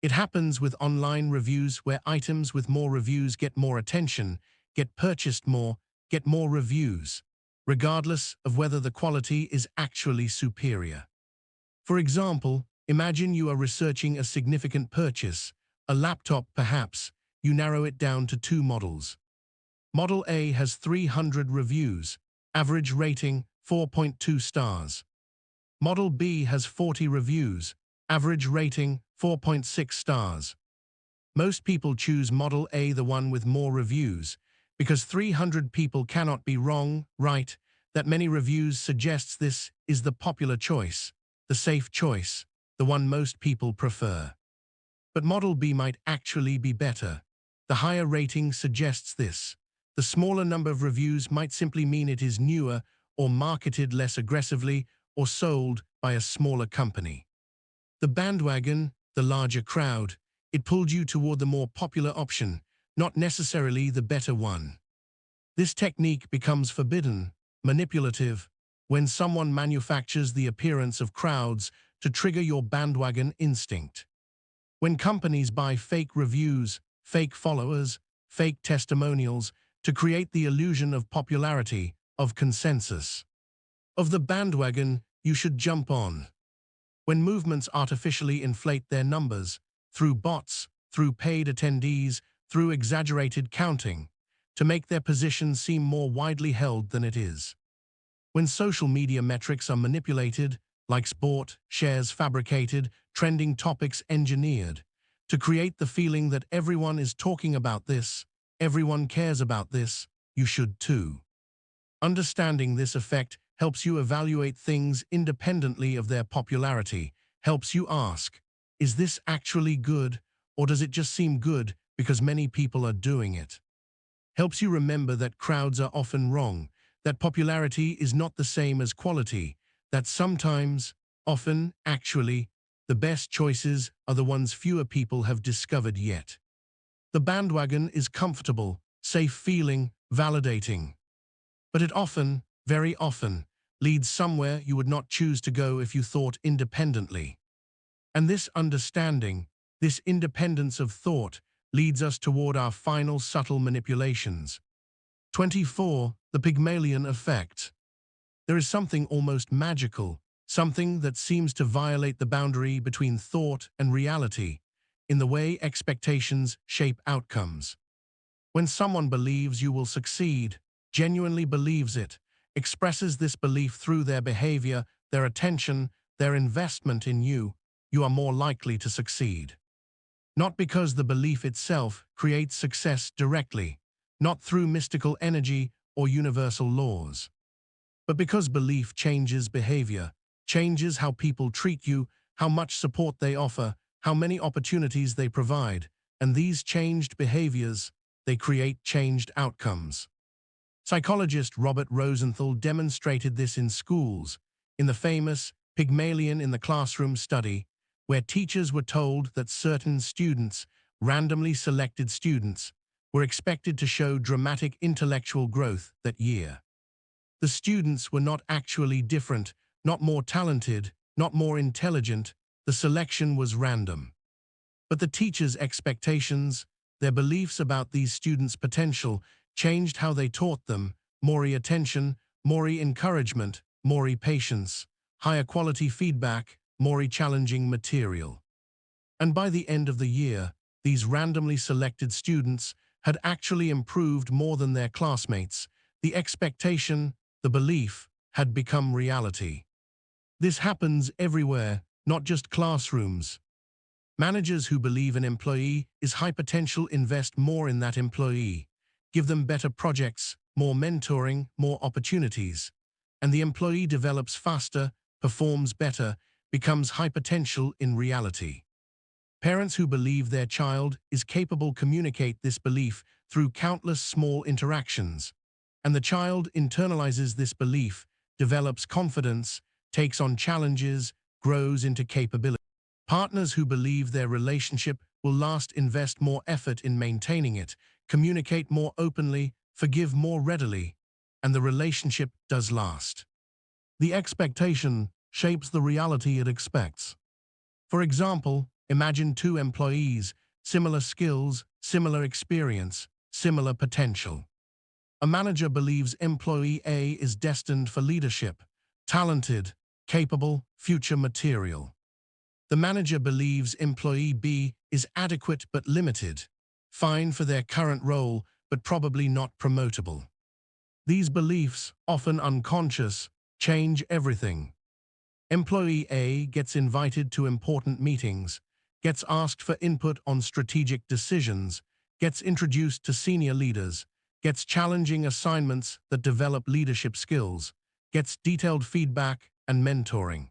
S1: It happens with online reviews where items with more reviews get more attention, get purchased more, get more reviews, regardless of whether the quality is actually superior. For example, imagine you are researching a significant purchase, a laptop perhaps. You narrow it down to two models. Model A has 300 reviews, average rating 4.2 stars. Model B has 40 reviews, average rating 4.6 stars. Most people choose Model A, the one with more reviews, because 300 people cannot be wrong, right? That many reviews suggests this is the popular choice, the safe choice, the one most people prefer. But Model B might actually be better. The higher rating suggests this. The smaller number of reviews might simply mean it is newer or marketed less aggressively or sold by a smaller company. The bandwagon, the larger crowd, it pulled you toward the more popular option, not necessarily the better one. This technique becomes forbidden, manipulative, when someone manufactures the appearance of crowds to trigger your bandwagon instinct. When companies buy fake reviews, fake followers, fake testimonials to create the illusion of popularity, of consensus, of the bandwagon you should jump on. When movements artificially inflate their numbers, through bots, through paid attendees, through exaggerated counting, to make their position seem more widely held than it is. When social media metrics are manipulated, likes bought, shares fabricated, trending topics engineered, to create the feeling that everyone is talking about this, everyone cares about this, you should too. Understanding this effect helps you evaluate things independently of their popularity, helps you ask, is this actually good, or does it just seem good because many people are doing it? Helps you remember that crowds are often wrong, that popularity is not the same as quality, that sometimes, often, actually, the best choices are the ones fewer people have discovered yet. The bandwagon is comfortable, safe feeling, validating. But it often, very often, leads somewhere you would not choose to go if you thought independently. And this understanding, this independence of thought, leads us toward our final subtle manipulations. 24. The Pygmalion effect. There is something almost magical, something that seems to violate the boundary between thought and reality, in the way expectations shape outcomes. When someone believes you will succeed, genuinely believes it, expresses this belief through their behavior, their attention, their investment in you, you are more likely to succeed. Not because the belief itself creates success directly, not through mystical energy or universal laws, but because belief changes behavior, changes how people treat you, how much support they offer, how many opportunities they provide, and these changed behaviors, they create changed outcomes. Psychologist Robert Rosenthal demonstrated this in schools, in the famous Pygmalion in the Classroom study, where teachers were told that certain students, randomly selected students, were expected to show dramatic intellectual growth that year. The students were not actually different, not more talented, not more intelligent, the selection was random. But the teachers' expectations, their beliefs about these students' potential, changed how they taught them, more attention, more encouragement, more patience, higher quality feedback, more challenging material. And by the end of the year, these randomly selected students had actually improved more than their classmates. The expectation, the belief, had become reality. This happens everywhere, not just classrooms. Managers who believe an employee is high potential invest more in that employee, give them better projects, more mentoring, more opportunities, and the employee develops faster, performs better, becomes high potential in reality. Parents who believe their child is capable communicate this belief through countless small interactions, and the child internalizes this belief, develops confidence, takes on challenges, grows into capability. Partners who believe their relationship will last invest more effort in maintaining it, communicate more openly, forgive more readily, and the relationship does last. The expectation shapes the reality it expects. For example, imagine two employees, similar skills, similar experience, similar potential. A manager believes employee A is destined for leadership, talented, capable, future material. The manager believes employee B is adequate but limited, fine for their current role but probably not promotable. These beliefs, often unconscious, change everything. Employee A gets invited to important meetings, gets asked for input on strategic decisions, gets introduced to senior leaders, gets challenging assignments that develop leadership skills, gets detailed feedback and mentoring.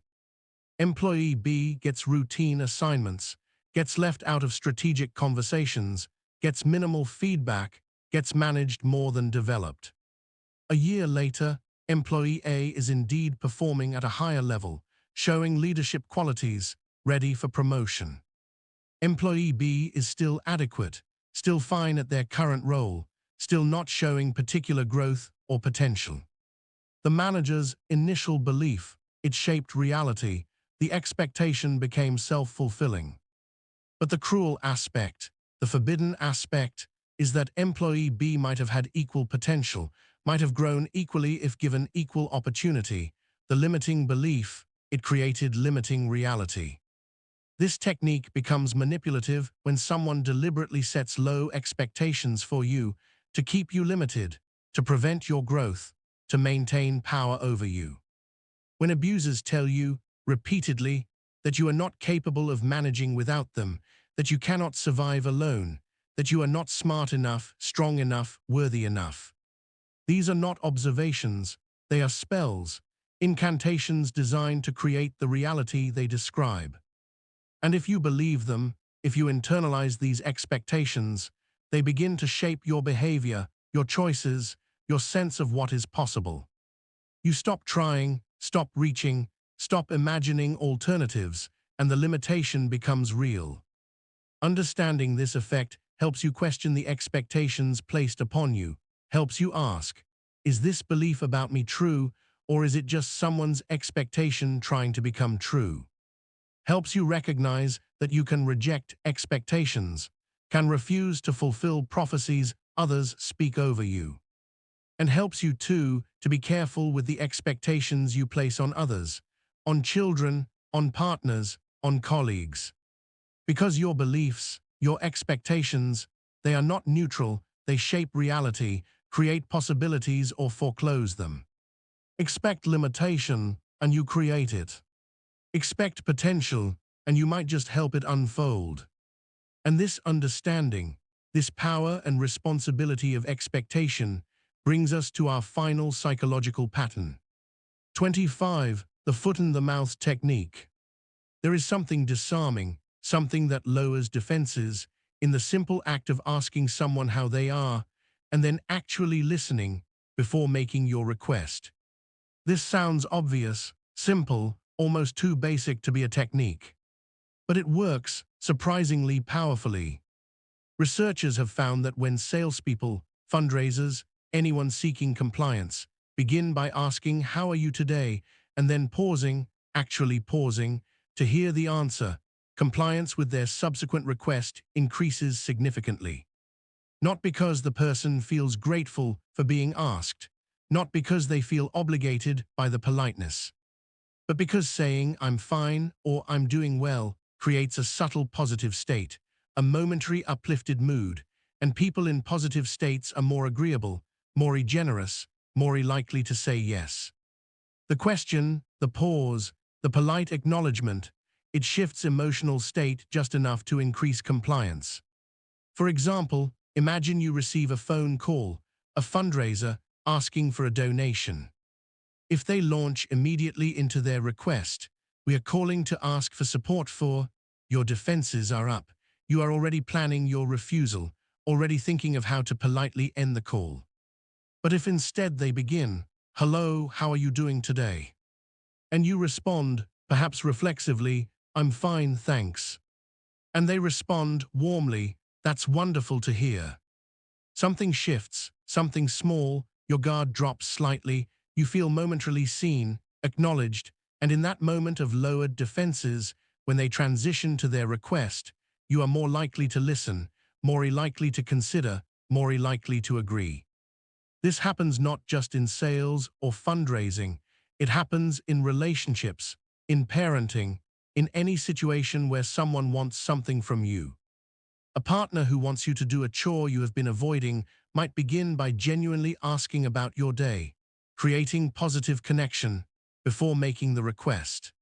S1: Employee B gets routine assignments, gets left out of strategic conversations, gets minimal feedback, gets managed more than developed. A year later, employee A is indeed performing at a higher level, showing leadership qualities, ready for promotion. Employee B is still adequate, still fine at their current role, still not showing particular growth or potential. The manager's initial belief, it shaped reality, the expectation became self-fulfilling. But the cruel aspect, the forbidden aspect, is that employee B might have had equal potential, might have grown equally if given equal opportunity. The limiting belief, it created limiting reality. This technique becomes manipulative when someone deliberately sets low expectations for you to keep you limited, to prevent your growth, to maintain power over you. When abusers tell you, repeatedly, that you are not capable of managing without them, that you cannot survive alone, that you are not smart enough, strong enough, worthy enough. These are not observations, they are spells, incantations designed to create the reality they describe. And if you believe them, if you internalize these expectations, they begin to shape your behavior, your choices, your sense of what is possible. You stop trying, stop reaching, stop imagining alternatives, and the limitation becomes real. Understanding this effect helps you question the expectations placed upon you, helps you ask, is this belief about me true, or is it just someone's expectation trying to become true? Helps you recognize that you can reject expectations, can refuse to fulfill prophecies others speak over you. And helps you, too, to be careful with the expectations you place on others, on children, on partners, on colleagues. Because your beliefs, your expectations, they are not neutral, they shape reality, create possibilities or foreclose them. Expect limitation, and you create it. Expect potential, and you might just help it unfold. And this understanding, this power and responsibility of expectation, brings us to our final psychological pattern. 25. The foot-in-the-mouth technique. There is something disarming, something that lowers defenses, in the simple act of asking someone how they are, and then actually listening before making your request. This sounds obvious, simple, almost too basic to be a technique. But it works surprisingly powerfully. Researchers have found that when salespeople, fundraisers, anyone seeking compliance, begin by asking, "How are you today?" and then pausing, actually pausing, to hear the answer, compliance with their subsequent request increases significantly. Not because the person feels grateful for being asked, not because they feel obligated by the politeness, but because saying, "I'm fine" or "I'm doing well" creates a subtle positive state, a momentary uplifted mood, and people in positive states are more agreeable, more generous, more likely to say yes. The question, the pause, the polite acknowledgement, it shifts emotional state just enough to increase compliance. For example, imagine you receive a phone call, a fundraiser asking for a donation. If they launch immediately into their request, "We are calling to ask for support for," your defenses are up. You are already planning your refusal, already thinking of how to politely end the call. But if instead they begin, "Hello, how are you doing today?" and you respond, perhaps reflexively, "I'm fine, thanks." And they respond warmly, "That's wonderful to hear." Something shifts, something small, your guard drops slightly, you feel momentarily seen, acknowledged, and in that moment of lowered defenses, when they transition to their request, you are more likely to listen, more likely to consider, more likely to agree. This happens not just in sales or fundraising, it happens in relationships, in parenting, in any situation where someone wants something from you. A partner who wants you to do a chore you have been avoiding might begin by genuinely asking about your day, creating positive connection before making the request.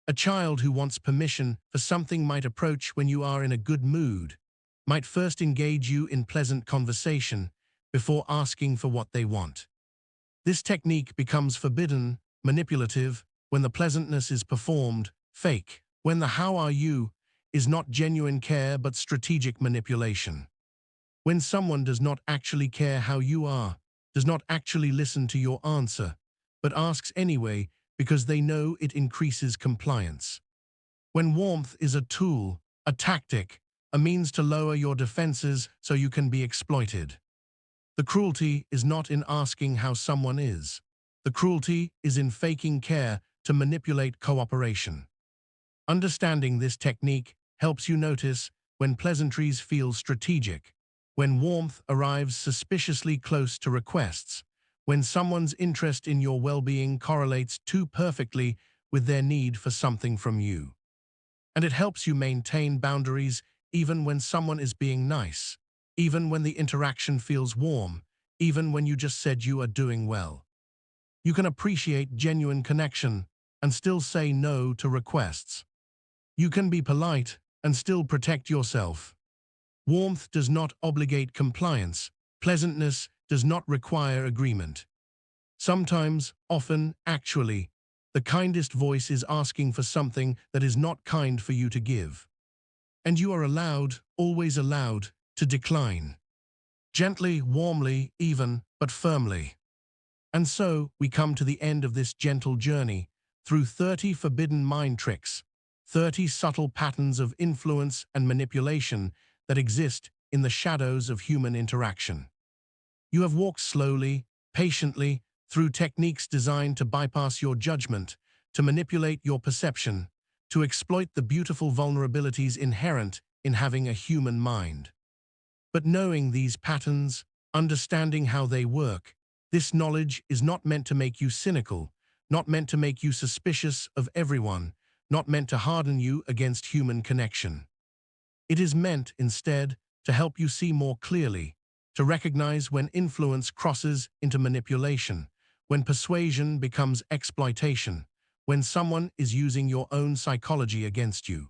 S1: A child who wants permission for something might approach when you are in a good mood, might first engage you in pleasant conversation before asking for what they want. This technique becomes forbidden, manipulative, when the pleasantness is performed, fake, when the "how are you" is not genuine care but strategic manipulation. When someone does not actually care how you are, does not actually listen to your answer, but asks anyway because they know it increases compliance. When warmth is a tool, a tactic, a means to lower your defenses so you can be exploited. The cruelty is not in asking how someone is. The cruelty is in faking care to manipulate cooperation. Understanding this technique helps you notice when pleasantries feel strategic, when warmth arrives suspiciously close to requests, when someone's interest in your well-being correlates too perfectly with their need for something from you. And it helps you maintain boundaries even when someone is being nice, even when the interaction feels warm, even when you just said you are doing well. You can appreciate genuine connection and still say no to requests. You can be polite and still protect yourself. Warmth does not obligate compliance. Pleasantness does not require agreement. Sometimes, often, actually, the kindest voice is asking for something that is not kind for you to give. And you are allowed, always allowed, to decline. Gently, warmly, even, but firmly. And so, we come to the end of this gentle journey, through 30 forbidden mind tricks, 30 subtle patterns of influence and manipulation that exist in the shadows of human interaction. You have walked slowly, patiently, through techniques designed to bypass your judgment, to manipulate your perception, to exploit the beautiful vulnerabilities inherent in having a human mind. But knowing these patterns, understanding how they work, this knowledge is not meant to make you cynical, not meant to make you suspicious of everyone, not meant to harden you against human connection. It is meant, instead, to help you see more clearly, to recognize when influence crosses into manipulation, when persuasion becomes exploitation, when someone is using your own psychology against you.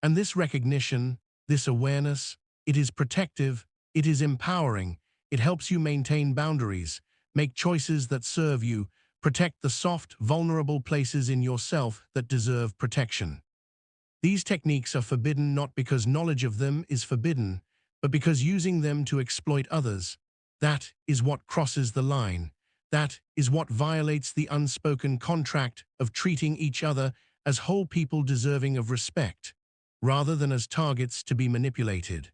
S1: And this recognition, this awareness, it is protective, it is empowering, it helps you maintain boundaries, make choices that serve you, protect the soft, vulnerable places in yourself that deserve protection. These techniques are forbidden not because knowledge of them is forbidden, but because using them to exploit others, that is what crosses the line. That is what violates the unspoken contract of treating each other as whole people deserving of respect, rather than as targets to be manipulated.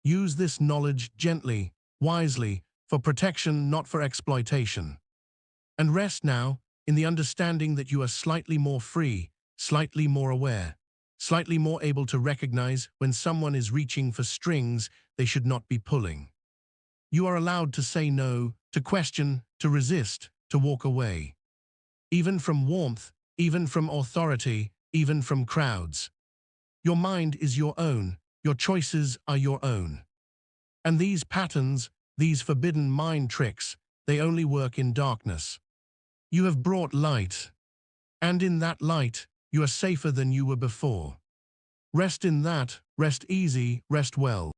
S1: Use this knowledge gently, wisely, for protection, not for exploitation. And rest now in the understanding that you are slightly more free, slightly more aware, slightly more able to recognize when someone is reaching for strings they should not be pulling. You are allowed to say no, to question, to resist, to walk away. Even from warmth, even from authority, even from crowds. Your mind is your own, your choices are your own. And these patterns, these forbidden mind tricks, they only work in darkness. You have brought light, and in that light, you are safer than you were before. Rest in that, rest easy, rest well.